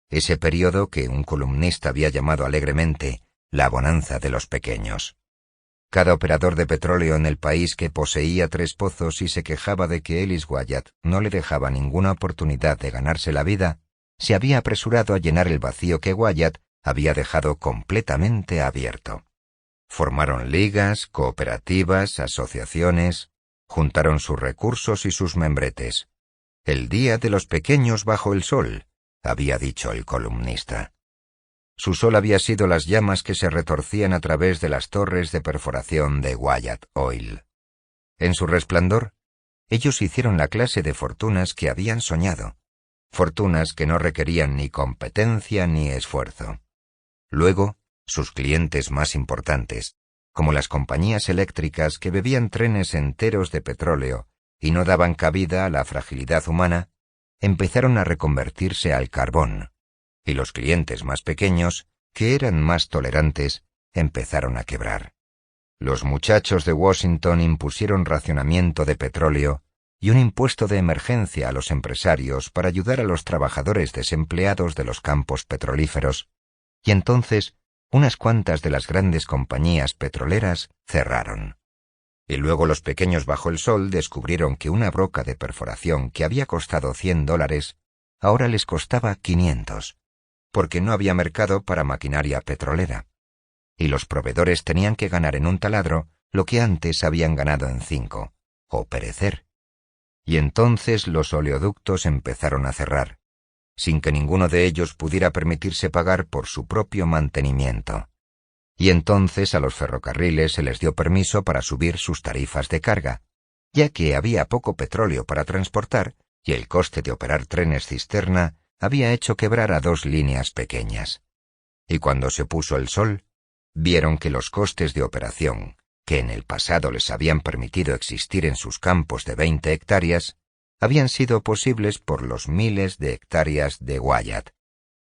Ese período que un columnista había llamado alegremente la bonanza de los pequeños. Cada operador de petróleo en el país que poseía 3 pozos y se quejaba de que Ellis Wyatt no le dejaba ninguna oportunidad de ganarse la vida, se había apresurado a llenar el vacío que Wyatt había dejado completamente abierto. Formaron ligas, cooperativas, asociaciones, juntaron sus recursos y sus membretes. El día de los pequeños bajo el sol, había dicho el columnista. Su sol había sido las llamas que se retorcían a través de las torres de perforación de Wyatt Oil. En su resplandor, ellos hicieron la clase de fortunas que habían soñado, fortunas que no requerían ni competencia ni esfuerzo. Luego, sus clientes más importantes, como las compañías eléctricas que bebían trenes enteros de petróleo y no daban cabida a la fragilidad humana, empezaron a reconvertirse al carbón, y los clientes más pequeños, que eran más tolerantes, empezaron a quebrar. Los muchachos de Washington impusieron racionamiento de petróleo y un impuesto de emergencia a los empresarios para ayudar a los trabajadores desempleados de los campos petrolíferos, y entonces unas cuantas de las grandes compañías petroleras cerraron. Y luego los pequeños bajo el sol descubrieron que una broca de perforación que había costado $100 ahora les costaba 500, porque no había mercado para maquinaria petrolera. Y los proveedores tenían que ganar en un taladro lo que antes habían ganado en 5, o perecer. Y entonces los oleoductos empezaron a cerrar, sin que ninguno de ellos pudiera permitirse pagar por su propio mantenimiento. Y entonces a los ferrocarriles se les dio permiso para subir sus tarifas de carga, ya que había poco petróleo para transportar y el coste de operar trenes cisterna había hecho quebrar a 2 líneas pequeñas. Y cuando se puso el sol, vieron que los costes de operación, que en el pasado les habían permitido existir en sus campos de 20 hectáreas, habían sido posibles por los miles de hectáreas de Wyatt,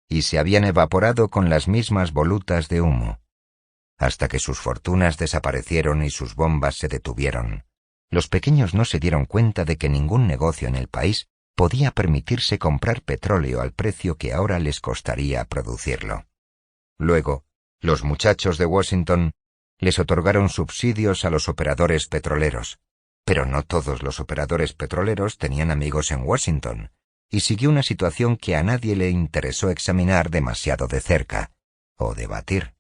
y se habían evaporado con las mismas volutas de humo. Hasta que sus fortunas desaparecieron y sus bombas se detuvieron, los pequeños no se dieron cuenta de que ningún negocio en el país podía permitirse comprar petróleo al precio que ahora les costaría producirlo. Luego, los muchachos de Washington les otorgaron subsidios a los operadores petroleros, pero no todos los operadores petroleros tenían amigos en Washington, y siguió una situación que a nadie le interesó examinar demasiado de cerca, o debatir.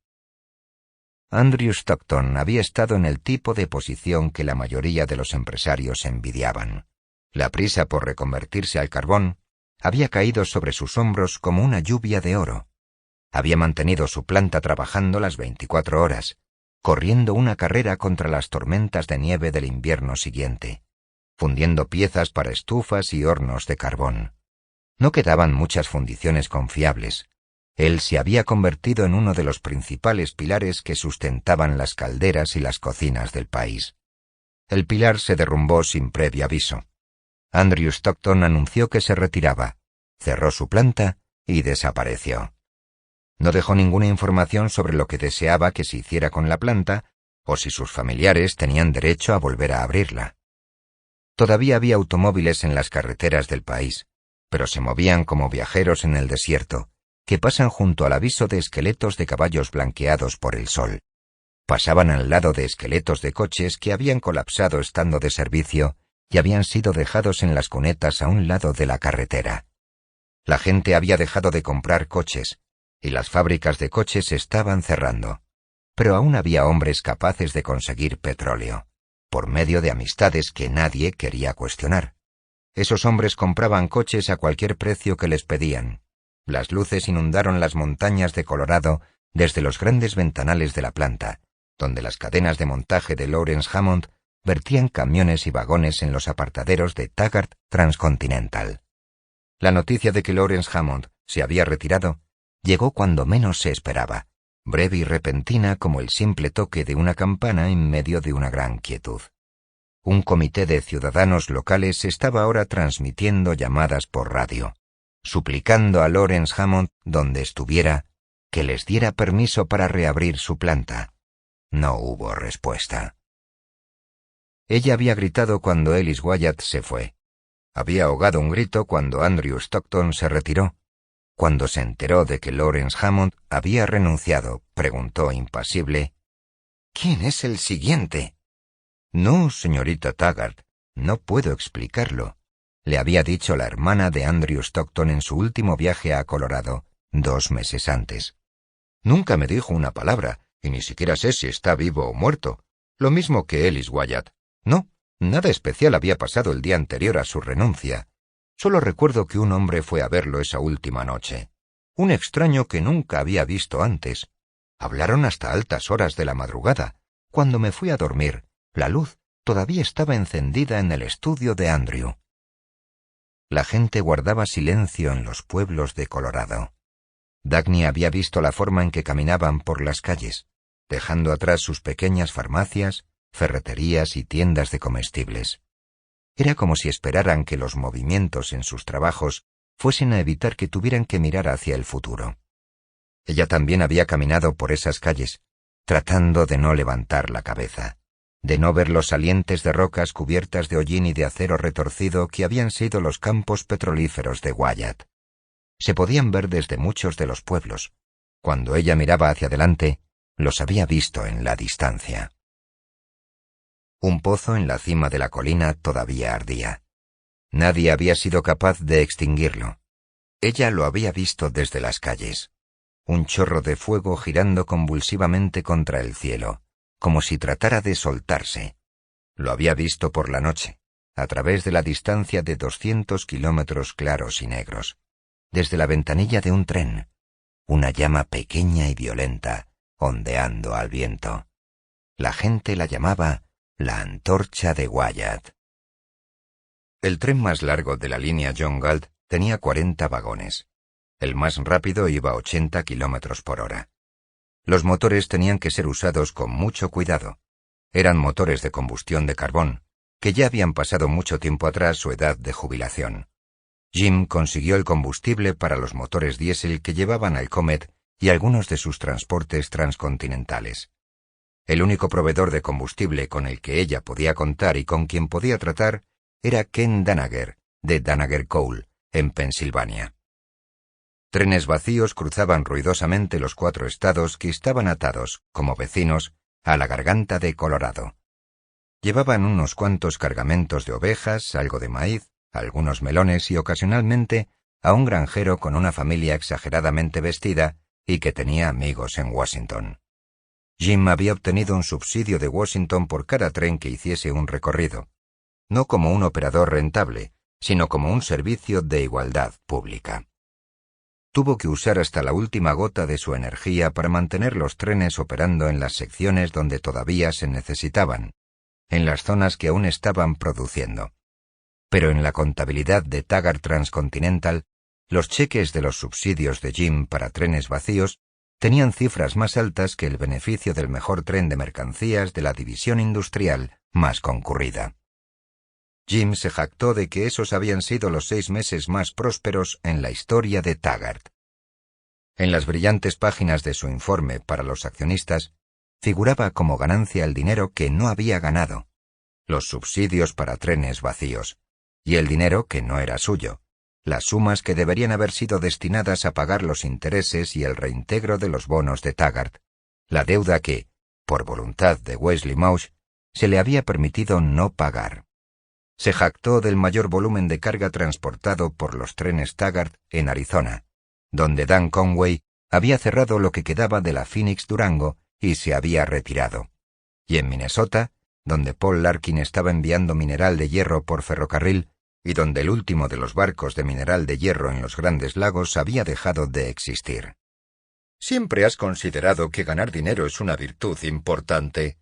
Andrew Stockton había estado en el tipo de posición que la mayoría de los empresarios envidiaban. La prisa por reconvertirse al carbón había caído sobre sus hombros como una lluvia de oro. Había mantenido su planta trabajando las 24 horas, corriendo una carrera contra las tormentas de nieve del invierno siguiente, fundiendo piezas para estufas y hornos de carbón. No quedaban muchas fundiciones confiables. Él se había convertido en uno de los principales pilares que sustentaban las calderas y las cocinas del país. El pilar se derrumbó sin previo aviso. Andrew Stockton anunció que se retiraba, cerró su planta y desapareció. No dejó ninguna información sobre lo que deseaba que se hiciera con la planta o si sus familiares tenían derecho a volver a abrirla. Todavía había automóviles en las carreteras del país, pero se movían como viajeros en el desierto, que pasan junto al aviso de esqueletos de caballos blanqueados por el sol. Pasaban al lado de esqueletos de coches que habían colapsado estando de servicio y habían sido dejados en las cunetas a un lado de la carretera. La gente había dejado de comprar coches, y las fábricas de coches estaban cerrando, pero aún había hombres capaces de conseguir petróleo, por medio de amistades que nadie quería cuestionar. Esos hombres compraban coches a cualquier precio que les pedían. Las luces inundaron las montañas de Colorado desde los grandes ventanales de la planta, donde las cadenas de montaje de Lawrence Hammond vertían camiones y vagones en los apartaderos de Taggart Transcontinental. La noticia de que Lawrence Hammond se había retirado llegó cuando menos se esperaba, breve y repentina como el simple toque de una campana en medio de una gran quietud. Un comité de ciudadanos locales estaba ahora transmitiendo llamadas por radio, suplicando a Lawrence Hammond, donde estuviera, que les diera permiso para reabrir su planta. No hubo respuesta. Ella había gritado cuando Ellis Wyatt se fue. Había ahogado un grito cuando Andrew Stockton se retiró. Cuando se enteró de que Lawrence Hammond había renunciado, preguntó impasible: «¿Quién es el siguiente?» «No, señorita Taggart, no puedo explicarlo», le había dicho la hermana de Andrew Stockton en su último viaje a Colorado, 2 meses antes. «Nunca me dijo una palabra, y ni siquiera sé si está vivo o muerto. Lo mismo que Ellis Wyatt. No, nada especial había pasado el día anterior a su renuncia. Solo recuerdo que un hombre fue a verlo esa última noche. Un extraño que nunca había visto antes. Hablaron hasta altas horas de la madrugada. Cuando me fui a dormir, la luz todavía estaba encendida en el estudio de Andrew». La gente guardaba silencio en los pueblos de Colorado. Dagny había visto la forma en que caminaban por las calles, dejando atrás sus pequeñas farmacias, ferreterías y tiendas de comestibles. Era como si esperaran que los movimientos en sus trabajos fuesen a evitar que tuvieran que mirar hacia el futuro. Ella también había caminado por esas calles, tratando de no levantar la cabeza, de no ver los salientes de rocas cubiertas de hollín y de acero retorcido que habían sido los campos petrolíferos de Wyatt. Se podían ver desde muchos de los pueblos. Cuando ella miraba hacia adelante, los había visto en la distancia. Un pozo en la cima de la colina todavía ardía. Nadie había sido capaz de extinguirlo. Ella lo había visto desde las calles. Un chorro de fuego girando convulsivamente contra el cielo, como si tratara de soltarse. Lo había visto por la noche, a través de la distancia de 200 kilómetros claros y negros, desde la ventanilla de un tren, una llama pequeña y violenta, ondeando al viento. La gente la llamaba la antorcha de Wyatt. El tren más largo de la línea John Galt tenía 40 vagones. El más rápido iba a 80 kilómetros por hora. Los motores tenían que ser usados con mucho cuidado. Eran motores de combustión de carbón, que ya habían pasado mucho tiempo atrás su edad de jubilación. Jim consiguió el combustible para los motores diésel que llevaban al Comet y algunos de sus transportes transcontinentales. El único proveedor de combustible con el que ella podía contar y con quien podía tratar era Ken Danager, de Danager Coal, en Pensilvania. Trenes vacíos cruzaban ruidosamente los 4 estados que estaban atados, como vecinos, a la garganta de Colorado. Llevaban unos cuantos cargamentos de ovejas, algo de maíz, algunos melones y ocasionalmente a un granjero con una familia exageradamente vestida y que tenía amigos en Washington. Jim había obtenido un subsidio de Washington por cada tren que hiciese un recorrido, no como un operador rentable, sino como un servicio de igualdad pública. Tuvo que usar hasta la última gota de su energía para mantener los trenes operando en las secciones donde todavía se necesitaban, en las zonas que aún estaban produciendo. Pero en la contabilidad de Taggart Transcontinental, los cheques de los subsidios de Jim para trenes vacíos tenían cifras más altas que el beneficio del mejor tren de mercancías de la división industrial más concurrida. Jim se jactó de que esos habían sido los 6 meses más prósperos en la historia de Taggart. En las brillantes páginas de su informe para los accionistas, figuraba como ganancia el dinero que no había ganado, los subsidios para trenes vacíos, y el dinero que no era suyo, las sumas que deberían haber sido destinadas a pagar los intereses y el reintegro de los bonos de Taggart, la deuda que, por voluntad de Wesley Mauch, se le había permitido no pagar. Se jactó del mayor volumen de carga transportado por los trenes Taggart en Arizona, donde Dan Conway había cerrado lo que quedaba de la Phoenix Durango y se había retirado, y en Minnesota, donde Paul Larkin estaba enviando mineral de hierro por ferrocarril y donde el último de los barcos de mineral de hierro en los Grandes Lagos había dejado de existir. «Siempre has considerado que ganar dinero es una virtud importante»,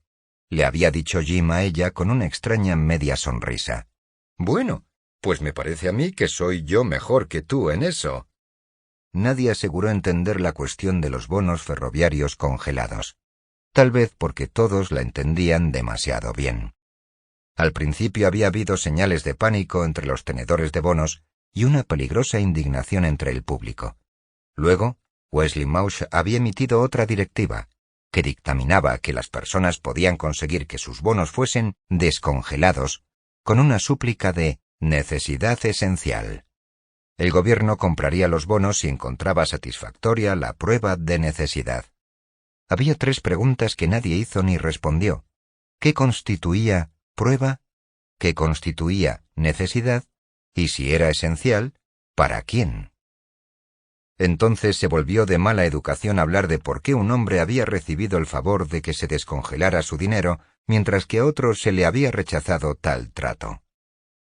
le había dicho Jim a ella con una extraña media sonrisa. «Bueno, pues me parece a mí que soy yo mejor que tú en eso». Nadie aseguró entender la cuestión de los bonos ferroviarios congelados, tal vez porque todos la entendían demasiado bien. Al principio había habido señales de pánico entre los tenedores de bonos y una peligrosa indignación entre el público. Luego, Wesley Mauch había emitido otra directiva, que dictaminaba que las personas podían conseguir que sus bonos fuesen descongelados con una súplica de necesidad esencial. El gobierno compraría los bonos si encontraba satisfactoria la prueba de necesidad. Había 3 preguntas que nadie hizo ni respondió. ¿Qué constituía prueba? ¿Qué constituía necesidad? Y si era esencial, ¿para quién? Entonces se volvió de mala educación hablar de por qué un hombre había recibido el favor de que se descongelara su dinero, mientras que a otro se le había rechazado tal trato.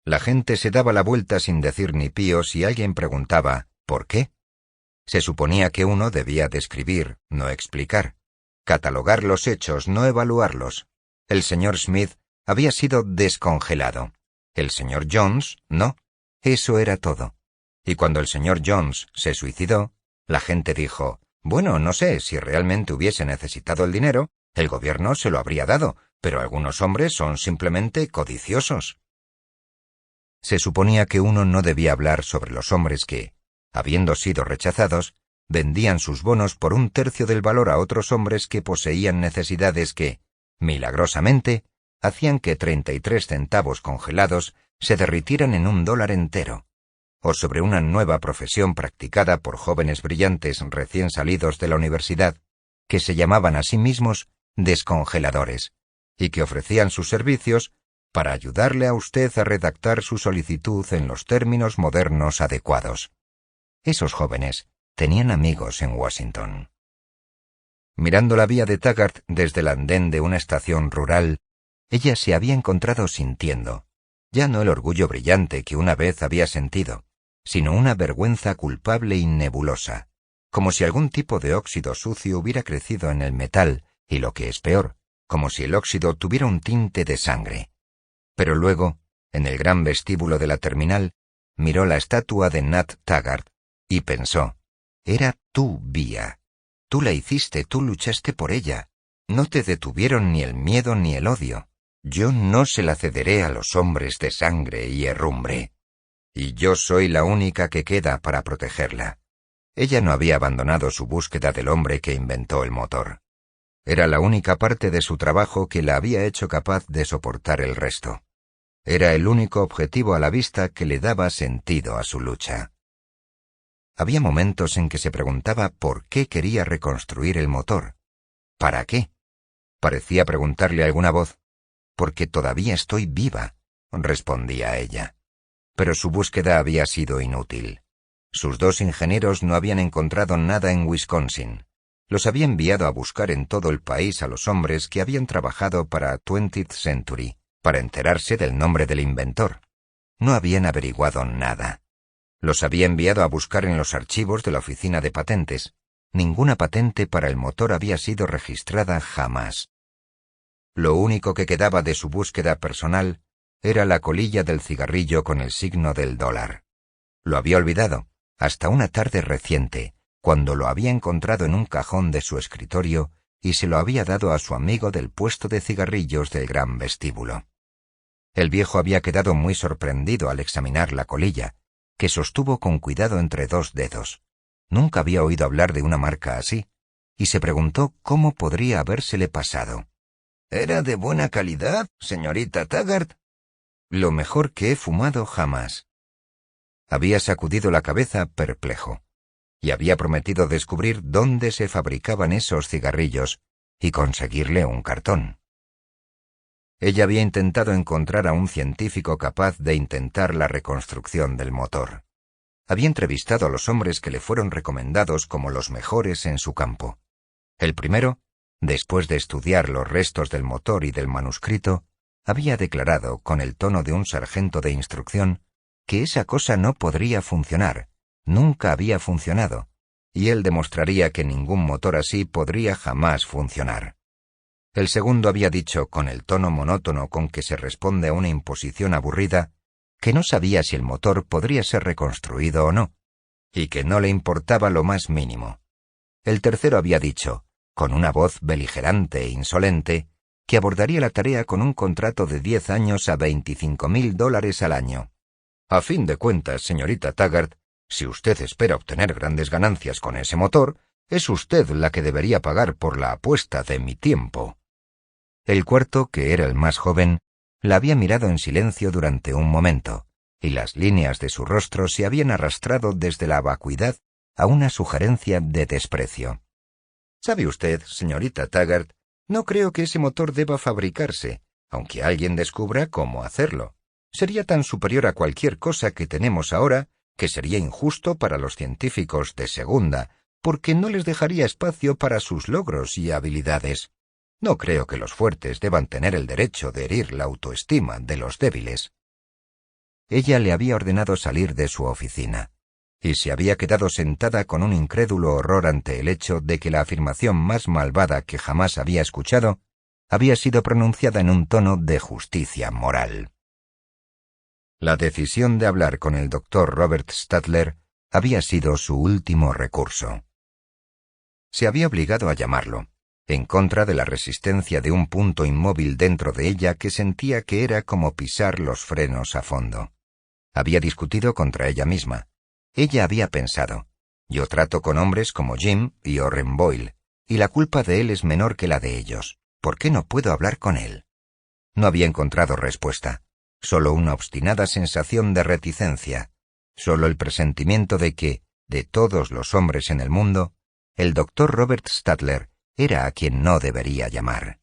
La gente se daba la vuelta sin decir ni pío si alguien preguntaba ¿por qué? Se suponía que uno debía describir, no explicar, catalogar los hechos, no evaluarlos. El señor Smith había sido descongelado. El señor Jones, no. Eso era todo. Y cuando el señor Jones se suicidó, la gente dijo, bueno, no sé, si realmente hubiese necesitado el dinero, el gobierno se lo habría dado, pero algunos hombres son simplemente codiciosos. Se suponía que uno no debía hablar sobre los hombres que, habiendo sido rechazados, vendían sus bonos por 1/3 del valor a otros hombres que poseían necesidades que, milagrosamente, hacían que 33 centavos congelados se derritieran en $1 entero, o sobre una nueva profesión practicada por jóvenes brillantes recién salidos de la universidad, que se llamaban a sí mismos descongeladores, y que ofrecían sus servicios para ayudarle a usted a redactar su solicitud en los términos modernos adecuados. Esos jóvenes tenían amigos en Washington. Mirando la vía de Taggart desde el andén de una estación rural, ella se había encontrado sintiendo, ya no el orgullo brillante que una vez había sentido, sino una vergüenza culpable y nebulosa, como si algún tipo de óxido sucio hubiera crecido en el metal y, lo que es peor, como si el óxido tuviera un tinte de sangre. Pero luego, en el gran vestíbulo de la terminal, miró la estatua de Nat Taggart y pensó: era tu vía. Tú la hiciste, tú luchaste por ella. No te detuvieron ni el miedo ni el odio. Yo no se la cederé a los hombres de sangre y herrumbre. Y yo soy la única que queda para protegerla. Ella no había abandonado su búsqueda del hombre que inventó el motor. Era la única parte de su trabajo que la había hecho capaz de soportar el resto. Era el único objetivo a la vista que le daba sentido a su lucha. Había momentos en que se preguntaba por qué quería reconstruir el motor. ¿Para qué? Parecía preguntarle a alguna voz. Porque todavía estoy viva, respondía ella. Pero su búsqueda había sido inútil. Sus 2 ingenieros no habían encontrado nada en Wisconsin. Los había enviado a buscar en todo el país a los hombres que habían trabajado para 20th Century, para enterarse del nombre del inventor. No habían averiguado nada. Los había enviado a buscar en los archivos de la oficina de patentes. Ninguna patente para el motor había sido registrada jamás. Lo único que quedaba de su búsqueda personal era la colilla del cigarrillo con el signo del $. Lo había olvidado, hasta una tarde reciente, cuando lo había encontrado en un cajón de su escritorio y se lo había dado a su amigo del puesto de cigarrillos del gran vestíbulo. El viejo había quedado muy sorprendido al examinar la colilla, que sostuvo con cuidado entre 2 dedos. Nunca había oído hablar de una marca así, y se preguntó cómo podría habérsele pasado. ¿Era de buena calidad, señorita Taggart? Lo mejor que he fumado jamás. Había sacudido la cabeza perplejo, y había prometido descubrir dónde se fabricaban esos cigarrillos y conseguirle un cartón. Ella había intentado encontrar a un científico capaz de intentar la reconstrucción del motor. Había entrevistado a los hombres que le fueron recomendados como los mejores en su campo. El primero, después de estudiar los restos del motor y del manuscrito, había declarado, con el tono de un sargento de instrucción, que esa cosa no podría funcionar, nunca había funcionado, y él demostraría que ningún motor así podría jamás funcionar. El segundo había dicho, con el tono monótono con que se responde a una imposición aburrida, que no sabía si el motor podría ser reconstruido o no, y que no le importaba lo más mínimo. El tercero había dicho, con una voz beligerante e insolente, que abordaría la tarea con un contrato de 10 años a $25,000 al año. A fin de cuentas, señorita Taggart, si usted espera obtener grandes ganancias con ese motor, es usted la que debería pagar por la apuesta de mi tiempo. El cuarto, que era el más joven, la había mirado en silencio durante un momento, y las líneas de su rostro se habían arrastrado desde la vacuidad a una sugerencia de desprecio. ¿Sabe usted, señorita Taggart? No creo que ese motor deba fabricarse, aunque alguien descubra cómo hacerlo. Sería tan superior a cualquier cosa que tenemos ahora que sería injusto para los científicos de segunda, porque no les dejaría espacio para sus logros y habilidades. No creo que los fuertes deban tener el derecho de herir la autoestima de los débiles. Ella le había ordenado salir de su oficina, y se había quedado sentada con un incrédulo horror ante el hecho de que la afirmación más malvada que jamás había escuchado había sido pronunciada en un tono de justicia moral. La decisión de hablar con el doctor Robert Stadler había sido su último recurso. Se había obligado a llamarlo, en contra de la resistencia de un punto inmóvil dentro de ella que sentía que era como pisar los frenos a fondo. Había discutido contra ella misma. Ella había pensado, Yo trato con hombres como Jim y Orren Boyle, y la culpa de él es menor que la de ellos. ¿Por qué no puedo hablar con él? No había encontrado respuesta, solo una obstinada sensación de reticencia, solo el presentimiento de que, de todos los hombres en el mundo, el doctor Robert Stadler era a quien no debería llamar.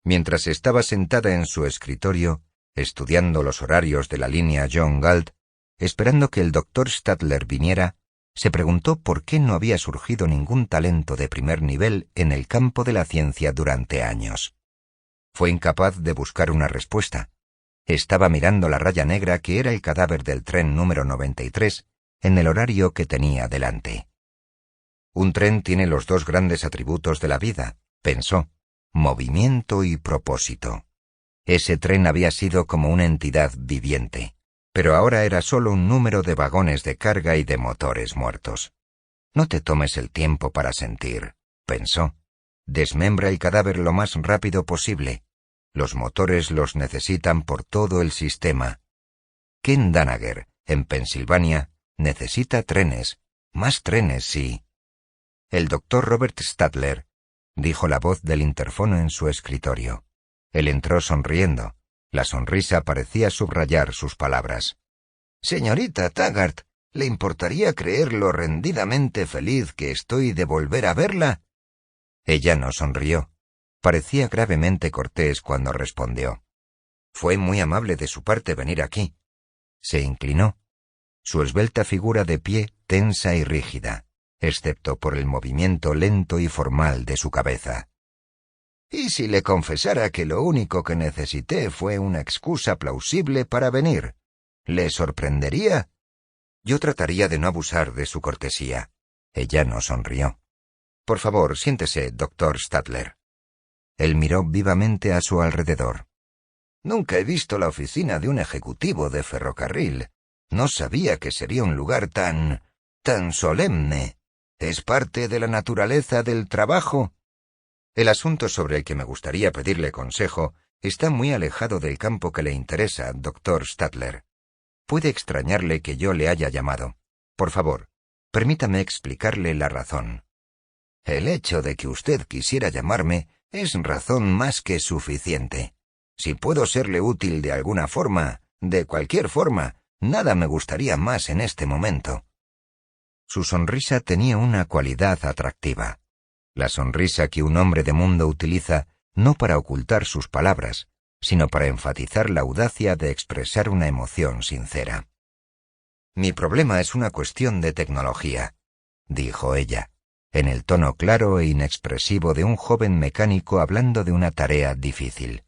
Mientras estaba sentada en su escritorio, estudiando los horarios de la línea John Galt, esperando que el doctor Stadler viniera, se preguntó por qué no había surgido ningún talento de primer nivel en el campo de la ciencia durante años. Fue incapaz de buscar una respuesta. Estaba mirando la raya negra que era el cadáver del tren número 93 en el horario que tenía delante. Un tren tiene los dos grandes atributos de la vida, pensó, movimiento y propósito. Ese tren había sido como una entidad viviente, pero ahora era solo un número de vagones de carga y de motores muertos. No te tomes el tiempo para sentir, pensó. Desmembra el cadáver lo más rápido posible. Los motores los necesitan por todo el sistema. Ken Danaher, en Pensilvania, necesita trenes, más trenes, sí. El doctor Robert Stadler, dijo la voz del interfono en su escritorio. Él entró sonriendo. La sonrisa parecía subrayar sus palabras. Señorita Taggart, ¿le importaría creer lo rendidamente feliz que estoy de volver a verla? Ella no sonrió. Parecía gravemente cortés cuando respondió. Fue muy amable de su parte venir aquí. Se inclinó. Su esbelta figura de pie tensa y rígida, excepto por el movimiento lento y formal de su cabeza. ¿Y si le confesara que lo único que necesité fue una excusa plausible para venir? ¿Le sorprendería? Yo trataría de no abusar de su cortesía. Ella no sonrió. Por favor, siéntese, doctor Stadler. Él miró vivamente a su alrededor. Nunca he visto la oficina de un ejecutivo de ferrocarril. No sabía que sería un lugar tan solemne. ¿Es parte de la naturaleza del trabajo? El asunto sobre el que me gustaría pedirle consejo está muy alejado del campo que le interesa, doctor Stadler. Puede extrañarle que yo le haya llamado. Por favor, permítame explicarle la razón. El hecho de que usted quisiera llamarme es razón más que suficiente. Si puedo serle útil de alguna forma, de cualquier forma, nada me gustaría más en este momento. Su sonrisa tenía una cualidad atractiva. La sonrisa que un hombre de mundo utiliza no para ocultar sus palabras, sino para enfatizar la audacia de expresar una emoción sincera. Mi problema es una cuestión de tecnología, dijo ella, en el tono claro e inexpresivo de un joven mecánico hablando de una tarea difícil.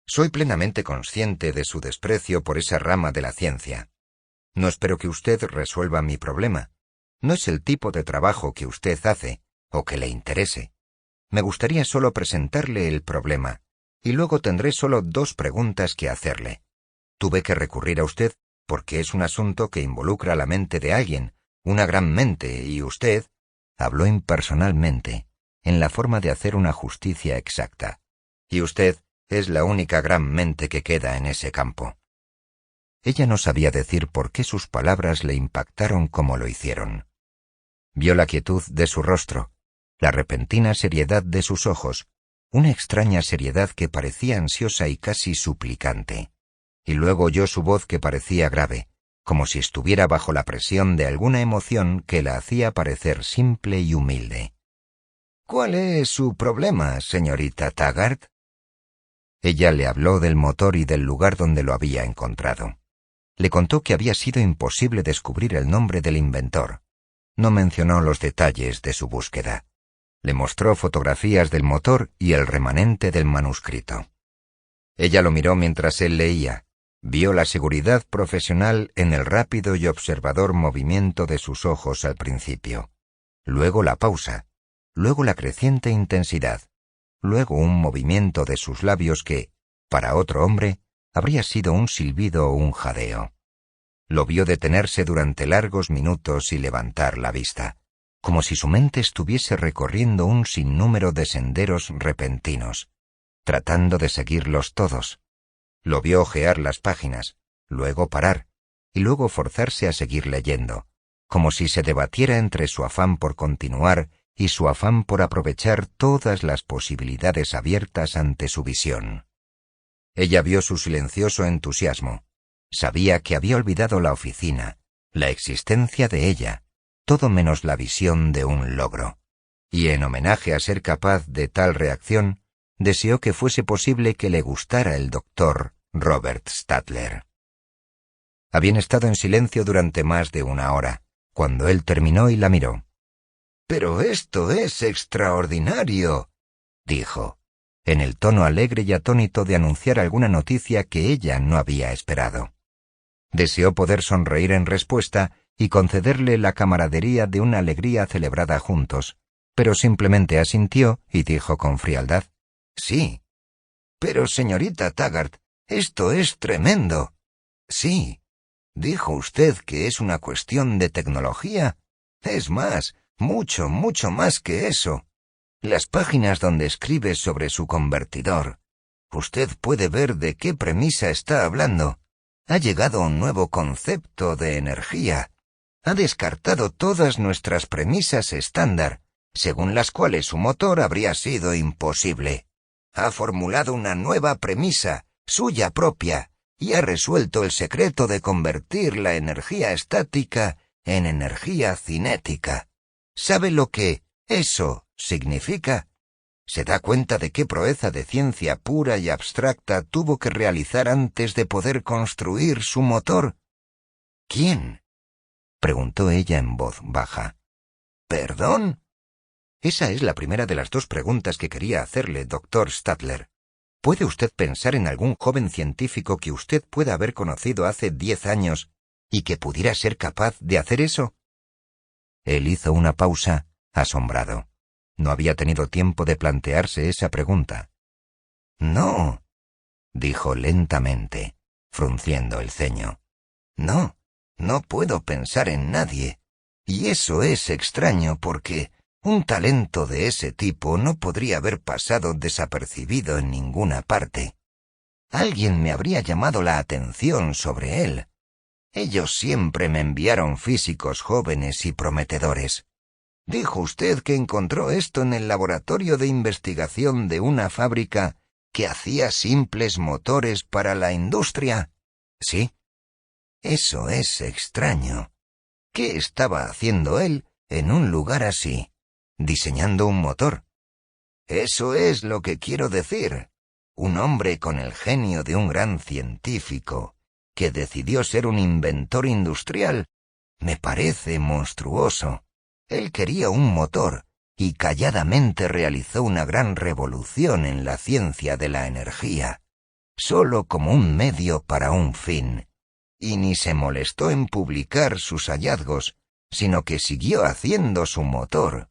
Soy plenamente consciente de su desprecio por esa rama de la ciencia. No espero que usted resuelva mi problema. No es el tipo de trabajo que usted hace, o que le interese. Me gustaría solo presentarle el problema, y luego tendré solo 2 preguntas que hacerle. Tuve que recurrir a usted porque es un asunto que involucra la mente de alguien, una gran mente, y usted habló impersonalmente, en la forma de hacer una justicia exacta. Y usted es la única gran mente que queda en ese campo. Ella no sabía decir por qué sus palabras le impactaron como lo hicieron. Vio la quietud de su rostro, la repentina seriedad de sus ojos, una extraña seriedad que parecía ansiosa y casi suplicante, y luego oyó su voz que parecía grave, como si estuviera bajo la presión de alguna emoción que la hacía parecer simple y humilde. ¿Cuál es su problema, señorita Taggart? Ella le habló del motor y del lugar donde lo había encontrado. Le contó que había sido imposible descubrir el nombre del inventor. No mencionó los detalles de su búsqueda. Le mostró fotografías del motor y el remanente del manuscrito. Ella lo miró mientras él leía. Vio la seguridad profesional en el rápido y observador movimiento de sus ojos al principio. Luego la pausa. Luego la creciente intensidad. Luego un movimiento de sus labios que, para otro hombre, habría sido un silbido o un jadeo. Lo vio detenerse durante largos minutos y levantar la vista, como si su mente estuviese recorriendo un sinnúmero de senderos repentinos, tratando de seguirlos todos. Lo vio hojear las páginas, luego parar, y luego forzarse a seguir leyendo, como si se debatiera entre su afán por continuar y su afán por aprovechar todas las posibilidades abiertas ante su visión. Ella vio su silencioso entusiasmo. Sabía que había olvidado la oficina, la existencia de ella, todo menos la visión de un logro. Y en homenaje a ser capaz de tal reacción, deseó que fuese posible que le gustara el doctor Robert Stadler. Habían estado en silencio durante más de una hora, cuando él terminó y la miró. «Pero esto es extraordinario», dijo, en el tono alegre y atónito de anunciar alguna noticia que ella no había esperado. Deseó poder sonreír en respuesta y concederle la camaradería de una alegría celebrada juntos, pero simplemente asintió y dijo con frialdad: «Sí. Pero, señorita Taggart, esto es tremendo». «Sí. ¿Dijo usted que es una cuestión de tecnología? Es más, mucho, mucho más que eso. Las páginas donde escribe sobre su convertidor. Usted puede ver de qué premisa está hablando. Ha llegado a un nuevo concepto de energía. Ha descartado todas nuestras premisas estándar, según las cuales su motor habría sido imposible. Ha formulado una nueva premisa, suya propia, y ha resuelto el secreto de convertir la energía estática en energía cinética. ¿Sabe lo que eso significa? ¿Se da cuenta de qué proeza de ciencia pura y abstracta tuvo que realizar antes de poder construir su motor? ¿Quién?, preguntó ella en voz baja. ¿Perdón? Esa es la primera de las dos preguntas que quería hacerle, doctor Stadler. ¿Puede usted pensar en algún joven científico que usted pueda haber conocido hace 10 años y que pudiera ser capaz de hacer eso? Él hizo una pausa, asombrado. No había tenido tiempo de plantearse esa pregunta. «No», dijo lentamente, frunciendo el ceño. «No, no puedo pensar en nadie. Y eso es extraño porque un talento de ese tipo no podría haber pasado desapercibido en ninguna parte. Alguien me habría llamado la atención sobre él. Ellos siempre me enviaron físicos jóvenes y prometedores. Dijo usted que encontró esto en el laboratorio de investigación de una fábrica que hacía simples motores para la industria. Sí. Eso es extraño. ¿Qué estaba haciendo él en un lugar así? Diseñando un motor. Eso es lo que quiero decir. Un hombre con el genio de un gran científico, que decidió ser un inventor industrial, me parece monstruoso. Él quería un motor, y calladamente realizó una gran revolución en la ciencia de la energía, solo como un medio para un fin, y ni se molestó en publicar sus hallazgos, sino que siguió haciendo su motor.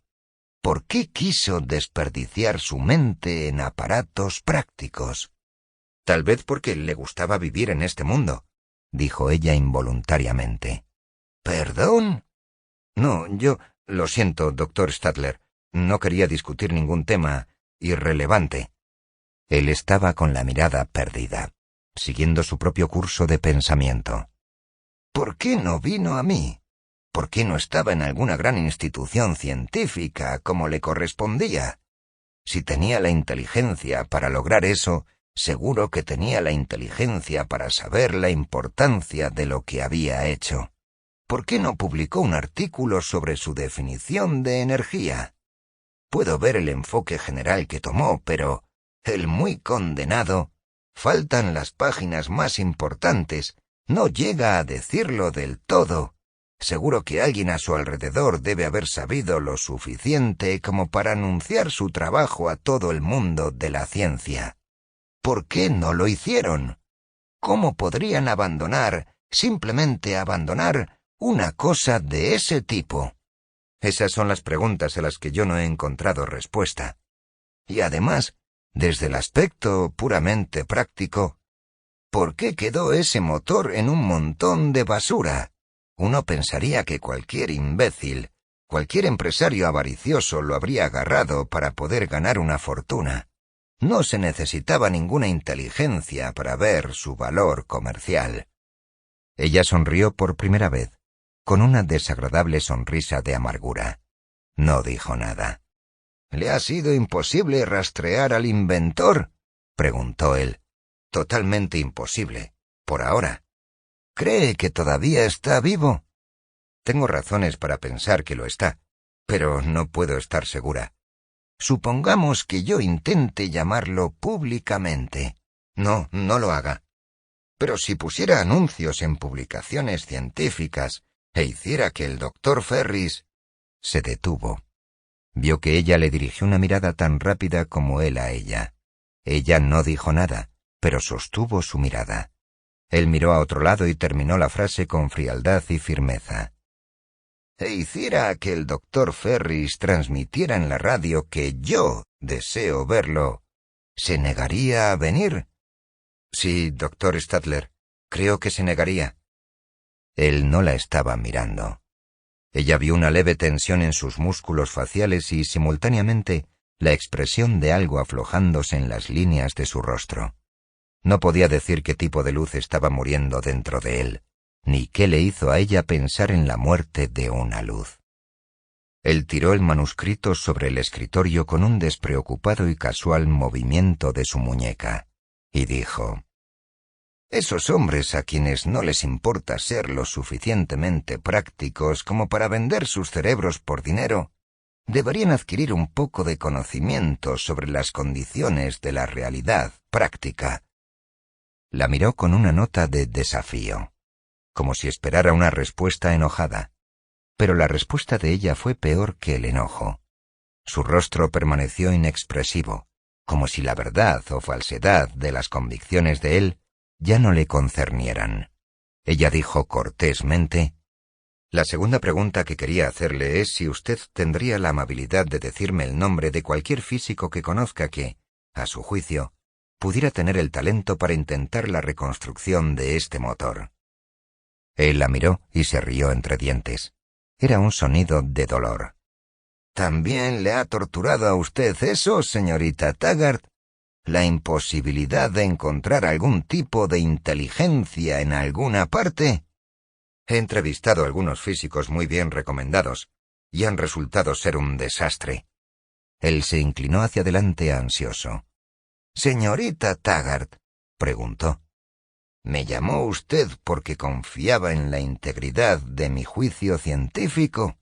¿Por qué quiso desperdiciar su mente en aparatos prácticos? Tal vez porque le gustaba vivir en este mundo, dijo ella involuntariamente. ¿Perdón? No, lo siento, doctor Stadler. No quería discutir ningún tema irrelevante. Él estaba con la mirada perdida, siguiendo su propio curso de pensamiento. ¿Por qué no vino a mí? ¿Por qué no estaba en alguna gran institución científica como le correspondía? Si tenía la inteligencia para lograr eso, seguro que tenía la inteligencia para saber la importancia de lo que había hecho. ¿Por qué no publicó un artículo sobre su definición de energía? Puedo ver el enfoque general que tomó, pero el muy condenado, faltan las páginas más importantes, no llega a decirlo del todo. Seguro que alguien a su alrededor debe haber sabido lo suficiente como para anunciar su trabajo a todo el mundo de la ciencia. ¿Por qué no lo hicieron? ¿Cómo podrían simplemente abandonar una cosa de ese tipo? Esas son las preguntas a las que yo no he encontrado respuesta. Y además, desde el aspecto puramente práctico, ¿por qué quedó ese motor en un montón de basura? Uno pensaría que cualquier imbécil, cualquier empresario avaricioso lo habría agarrado para poder ganar una fortuna. No se necesitaba ninguna inteligencia para ver su valor comercial. Ella sonrió por primera vez. con una desagradable sonrisa de amargura. No dijo nada. —¿Le ha sido imposible rastrear al inventor? —preguntó él. —Totalmente imposible, por ahora. —¿Cree que todavía está vivo? Tengo razones para pensar que lo está, pero no puedo estar segura. Supongamos que yo intente llamarlo públicamente. No, no lo haga. Pero si pusiera anuncios en publicaciones científicas e hiciera que el doctor Ferris... Se detuvo. Vio que ella le dirigió una mirada tan rápida como él a ella. Ella no dijo nada, pero sostuvo su mirada. Él miró a otro lado y terminó la frase con frialdad y firmeza. E hiciera que el doctor Ferris transmitiera en la radio que yo deseo verlo, ¿se negaría a venir? Sí, doctor Stadler, creo que se negaría. Él no la estaba mirando. Ella vio una leve tensión en sus músculos faciales y, simultáneamente, la expresión de algo aflojándose en las líneas de su rostro. No podía decir qué tipo de luz estaba muriendo dentro de él, ni qué le hizo a ella pensar en la muerte de una luz. Él tiró el manuscrito sobre el escritorio con un despreocupado y casual movimiento de su muñeca, y dijo: Esos hombres a quienes no les importa ser lo suficientemente prácticos como para vender sus cerebros por dinero, deberían adquirir un poco de conocimiento sobre las condiciones de la realidad práctica. La miró con una nota de desafío, como si esperara una respuesta enojada, pero la respuesta de ella fue peor que el enojo. Su rostro permaneció inexpresivo, como si la verdad o falsedad de las convicciones de él ya no le concernieran. Ella dijo cortésmente: La segunda pregunta que quería hacerle es si usted tendría la amabilidad de decirme el nombre de cualquier físico que conozca que, a su juicio, pudiera tener el talento para intentar la reconstrucción de este motor. Él la miró y se rió entre dientes. Era un sonido de dolor. ¿También le ha torturado a usted eso, señorita Taggart? ¿La imposibilidad de encontrar algún tipo de inteligencia en alguna parte? He entrevistado a algunos físicos muy bien recomendados, y han resultado ser un desastre. Él se inclinó hacia adelante ansioso. Señorita Taggart, preguntó, ¿me llamó usted porque confiaba en la integridad de mi juicio científico?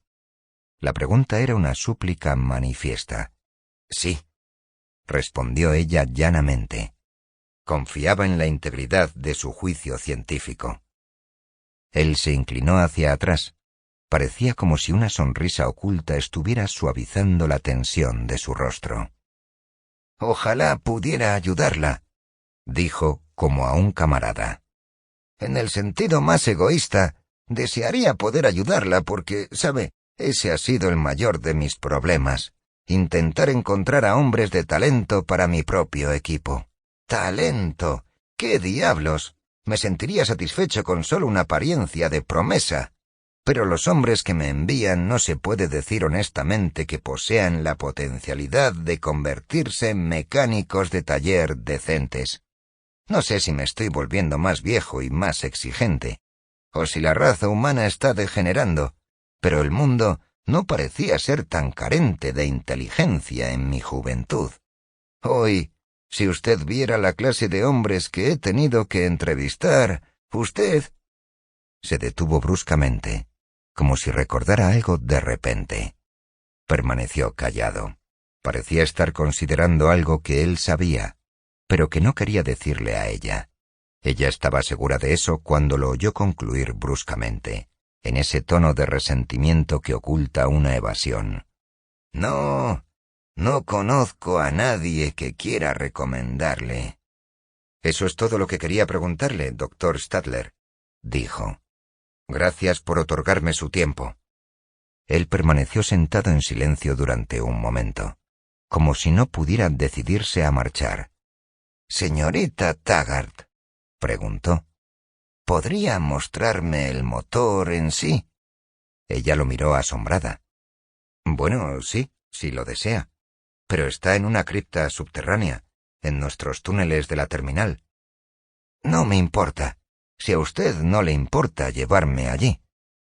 La pregunta era una súplica manifiesta. Sí, respondió ella llanamente. Confiaba en la integridad de su juicio científico. Él se inclinó hacia atrás. Parecía como si una sonrisa oculta estuviera suavizando la tensión de su rostro. Ojalá pudiera ayudarla, dijo como a un camarada. En el sentido más egoísta, desearía poder ayudarla porque, sabe, ese ha sido el mayor de mis problemas. Intentar encontrar a hombres de talento para mi propio equipo. ¡Talento! ¡Qué diablos! Me sentiría satisfecho con solo una apariencia de promesa. Pero los hombres que me envían no se puede decir honestamente que posean la potencialidad de convertirse en mecánicos de taller decentes. No sé si me estoy volviendo más viejo y más exigente, o si la raza humana está degenerando, pero el mundo no parecía ser tan carente de inteligencia en mi juventud. Hoy, si usted viera la clase de hombres que he tenido que entrevistar, usted... Se detuvo bruscamente, como si recordara algo de repente. Permaneció callado. Parecía estar considerando algo que él sabía, pero que no quería decirle a ella. Ella estaba segura de eso cuando lo oyó concluir bruscamente, en ese tono de resentimiento que oculta una evasión. No conozco a nadie que quiera recomendarle. Eso es todo lo que quería preguntarle, doctor Stadler, dijo. Gracias por otorgarme su tiempo. Él permaneció sentado en silencio durante un momento, como si no pudiera decidirse a marchar. Señorita Taggart, preguntó, ¿podría mostrarme el motor en sí? Ella lo miró asombrada. Bueno, sí, si lo desea, pero está en una cripta subterránea, en nuestros túneles de la terminal. No me importa, si a usted no le importa llevarme allí.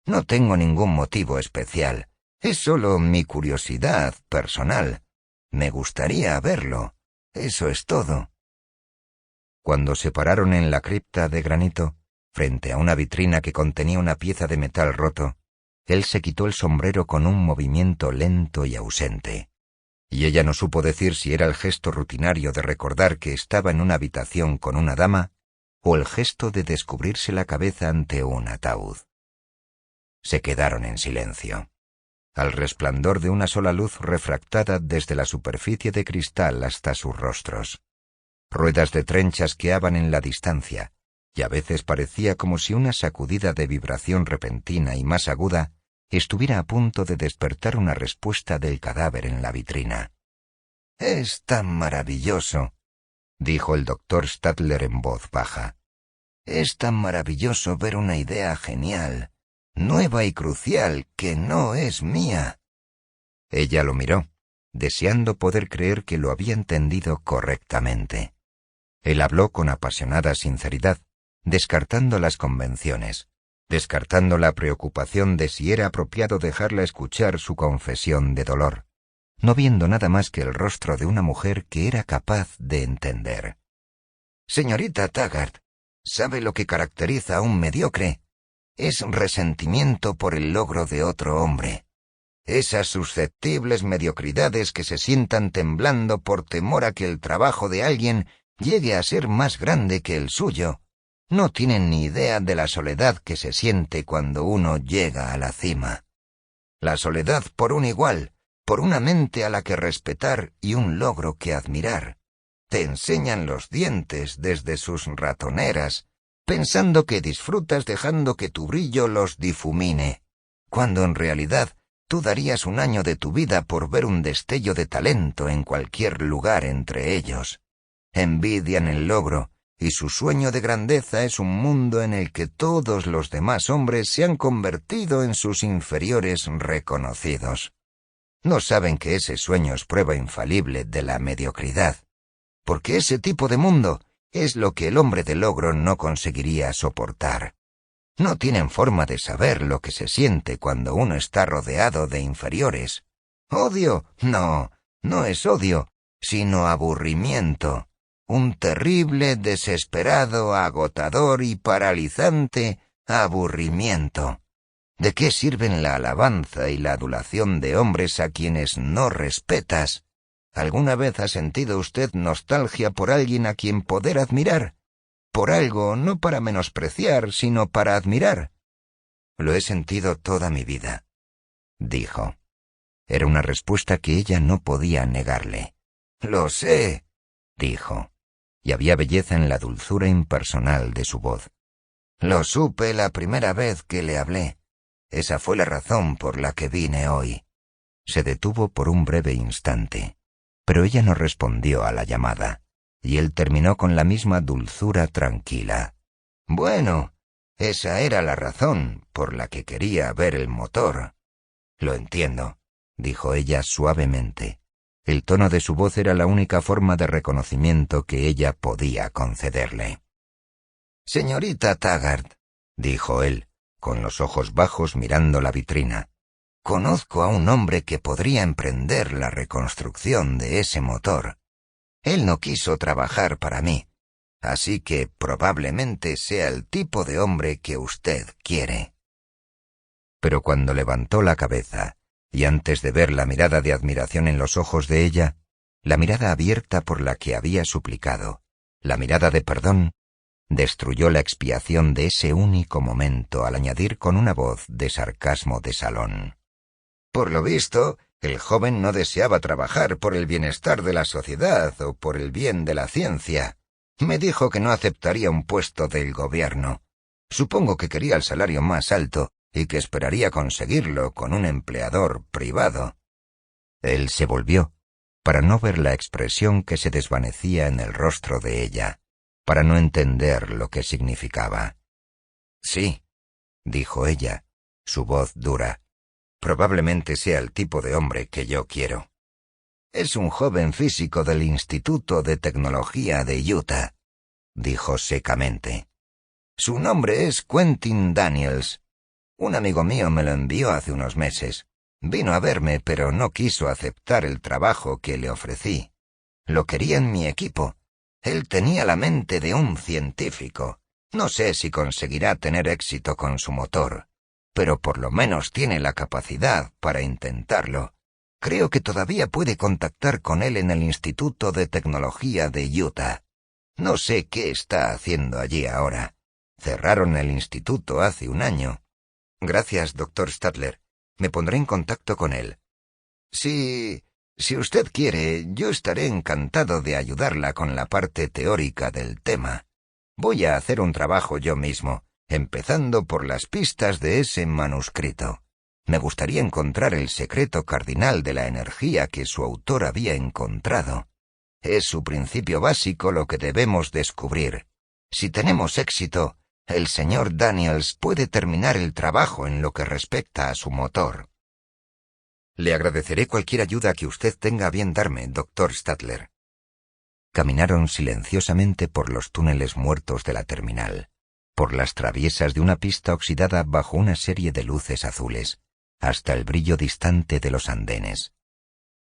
No tengo ningún motivo especial. Es solo mi curiosidad personal. Me gustaría verlo. Eso es todo. Cuando se pararon en la cripta de granito, frente a una vitrina que contenía una pieza de metal roto, él se quitó el sombrero con un movimiento lento y ausente, y ella no supo decir si era el gesto rutinario de recordar que estaba en una habitación con una dama o el gesto de descubrirse la cabeza ante un ataúd. Se quedaron en silencio, al resplandor de una sola luz refractada desde la superficie de cristal hasta sus rostros. Ruedas de tren chasqueaban en la distancia, y a veces parecía como si una sacudida de vibración repentina y más aguda estuviera a punto de despertar una respuesta del cadáver en la vitrina. «Es tan maravilloso», dijo el doctor Stadler en voz baja. «Es tan maravilloso ver una idea genial, nueva y crucial, que no es mía». Ella lo miró, deseando poder creer que lo había entendido correctamente. Él habló con apasionada sinceridad, descartando las convenciones, descartando la preocupación de si era apropiado dejarla escuchar su confesión de dolor, no viendo nada más que el rostro de una mujer que era capaz de entender. «Señorita Taggart, ¿sabe lo que caracteriza a un mediocre? Es resentimiento por el logro de otro hombre. Esas susceptibles mediocridades que se sientan temblando por temor a que el trabajo de alguien llegue a ser más grande que el suyo. No tienen ni idea de la soledad que se siente cuando uno llega a la cima. La soledad por un igual, por una mente a la que respetar y un logro que admirar. Te enseñan los dientes desde sus ratoneras, pensando que disfrutas dejando que tu brillo los difumine, cuando en realidad tú darías un año de tu vida por ver un destello de talento en cualquier lugar entre ellos. Envidian el logro, y su sueño de grandeza es un mundo en el que todos los demás hombres se han convertido en sus inferiores reconocidos. No saben que ese sueño es prueba infalible de la mediocridad, porque ese tipo de mundo es lo que el hombre de logro no conseguiría soportar. No tienen forma de saber lo que se siente cuando uno está rodeado de inferiores. ¿Odio? No, no es odio, sino aburrimiento. Un terrible, desesperado, agotador y paralizante aburrimiento. ¿De qué sirven la alabanza y la adulación de hombres a quienes no respetas? ¿Alguna vez ha sentido usted nostalgia por alguien a quien poder admirar? Por algo no para menospreciar, sino para admirar. Lo he sentido toda mi vida, dijo. Era una respuesta que ella no podía negarle. Lo sé, dijo, y había belleza en la dulzura impersonal de su voz. Lo supe la primera vez que le hablé. Esa fue la razón por la que vine hoy. Se detuvo por un breve instante, pero ella no respondió a la llamada, y él terminó con la misma dulzura tranquila. Bueno, esa era la razón por la que quería ver el motor. Lo entiendo, dijo ella suavemente. El tono de su voz era la única forma de reconocimiento que ella podía concederle. Señorita Taggart, dijo él, con los ojos bajos mirando la vitrina, conozco a un hombre que podría emprender la reconstrucción de ese motor. Él no quiso trabajar para mí, así que probablemente sea el tipo de hombre que usted quiere. Pero cuando levantó la cabeza, y antes de ver la mirada de admiración en los ojos de ella, la mirada abierta por la que había suplicado, la mirada de perdón, destruyó la expiación de ese único momento al añadir con una voz de sarcasmo de salón. Por lo visto, el joven no deseaba trabajar por el bienestar de la sociedad o por el bien de la ciencia. Me dijo que no aceptaría un puesto del gobierno. Supongo que quería el salario más alto y que esperaría conseguirlo con un empleador privado. Él se volvió, para no ver la expresión que se desvanecía en el rostro de ella, para no entender lo que significaba. Sí, dijo ella, su voz dura. Probablemente sea el tipo de hombre que yo quiero. Es un joven físico del Instituto de Tecnología de Utah, dijo secamente. Su nombre es Quentin Daniels. Un amigo mío me lo envió hace unos meses. Vino a verme, pero no quiso aceptar el trabajo que le ofrecí. Lo quería en mi equipo. Él tenía la mente de un científico. No sé si conseguirá tener éxito con su motor, pero por lo menos tiene la capacidad para intentarlo. Creo que todavía puede contactar con él en el Instituto de Tecnología de Utah. No sé qué está haciendo allí ahora. Cerraron el instituto hace un año. Gracias, Dr. Stadler. Me pondré en contacto con él. Si usted quiere, yo estaré encantado de ayudarla con la parte teórica del tema. Voy a hacer un trabajo yo mismo, empezando por las pistas de ese manuscrito. Me gustaría encontrar el secreto cardinal de la energía que su autor había encontrado. Es su principio básico lo que debemos descubrir. Si tenemos éxito, el señor Daniels puede terminar el trabajo en lo que respecta a su motor. Le agradeceré cualquier ayuda que usted tenga a bien darme, Dr. Stadler. Caminaron silenciosamente por los túneles muertos de la terminal, por las traviesas de una pista oxidada bajo una serie de luces azules, hasta el brillo distante de los andenes.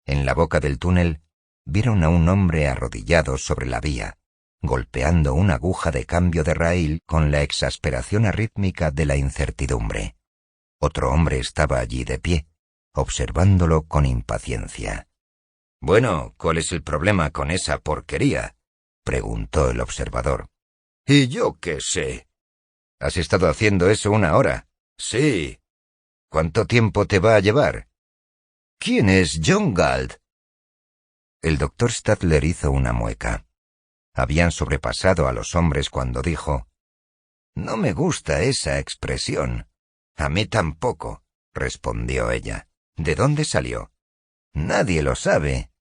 En la boca del túnel, vieron a un hombre arrodillado sobre la vía, golpeando una aguja de cambio de raíl con la exasperación arrítmica de la incertidumbre. Otro hombre estaba allí de pie, observándolo con impaciencia. «Bueno, ¿cuál es el problema con esa porquería?», preguntó el observador. «¿Y yo qué sé?» «¿Has estado haciendo eso 1 hora?» «Sí». «¿Cuánto tiempo te va a llevar?» «¿Quién es John Galt?» El Dr. Stadler hizo una mueca. Habían sobrepasado a los hombres cuando dijo: «No me gusta esa expresión». «A mí tampoco», respondió ella. «¿De dónde salió?» «Nadie lo sabe».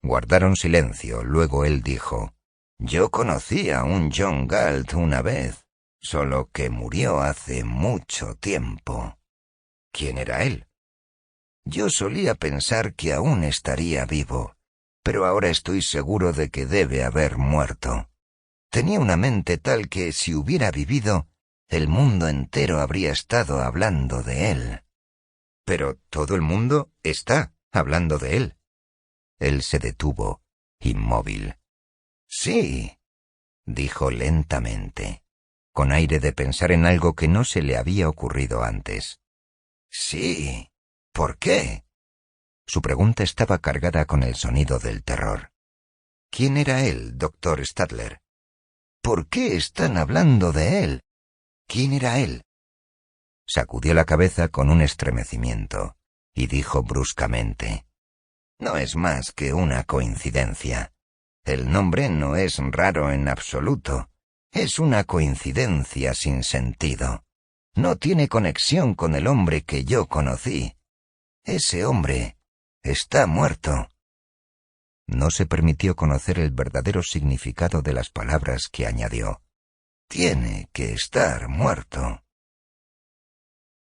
Guardaron silencio, luego él dijo: «Yo conocí a un John Galt una vez, solo que murió hace mucho tiempo». «¿Quién era él?» «Yo solía pensar que aún estaría vivo, pero ahora estoy seguro de que debe haber muerto. Tenía una mente tal que si hubiera vivido, el mundo entero habría estado hablando de él». «Pero todo el mundo está hablando de él». Él se detuvo, inmóvil. «Sí», dijo lentamente, con aire de pensar en algo que no se le había ocurrido antes. «Sí. ¿Por qué?» Su pregunta estaba cargada con el sonido del terror. «¿Quién era él, Dr. Stadler?» «¿Por qué están hablando de él?» «¿Quién era él?» Sacudió la cabeza con un estremecimiento y dijo bruscamente: «No es más que una coincidencia. El nombre no es raro en absoluto. Es una coincidencia sin sentido. No tiene conexión con el hombre que yo conocí. Ese hombre está muerto». No se permitió conocer el verdadero significado de las palabras que añadió. «Tiene que estar muerto».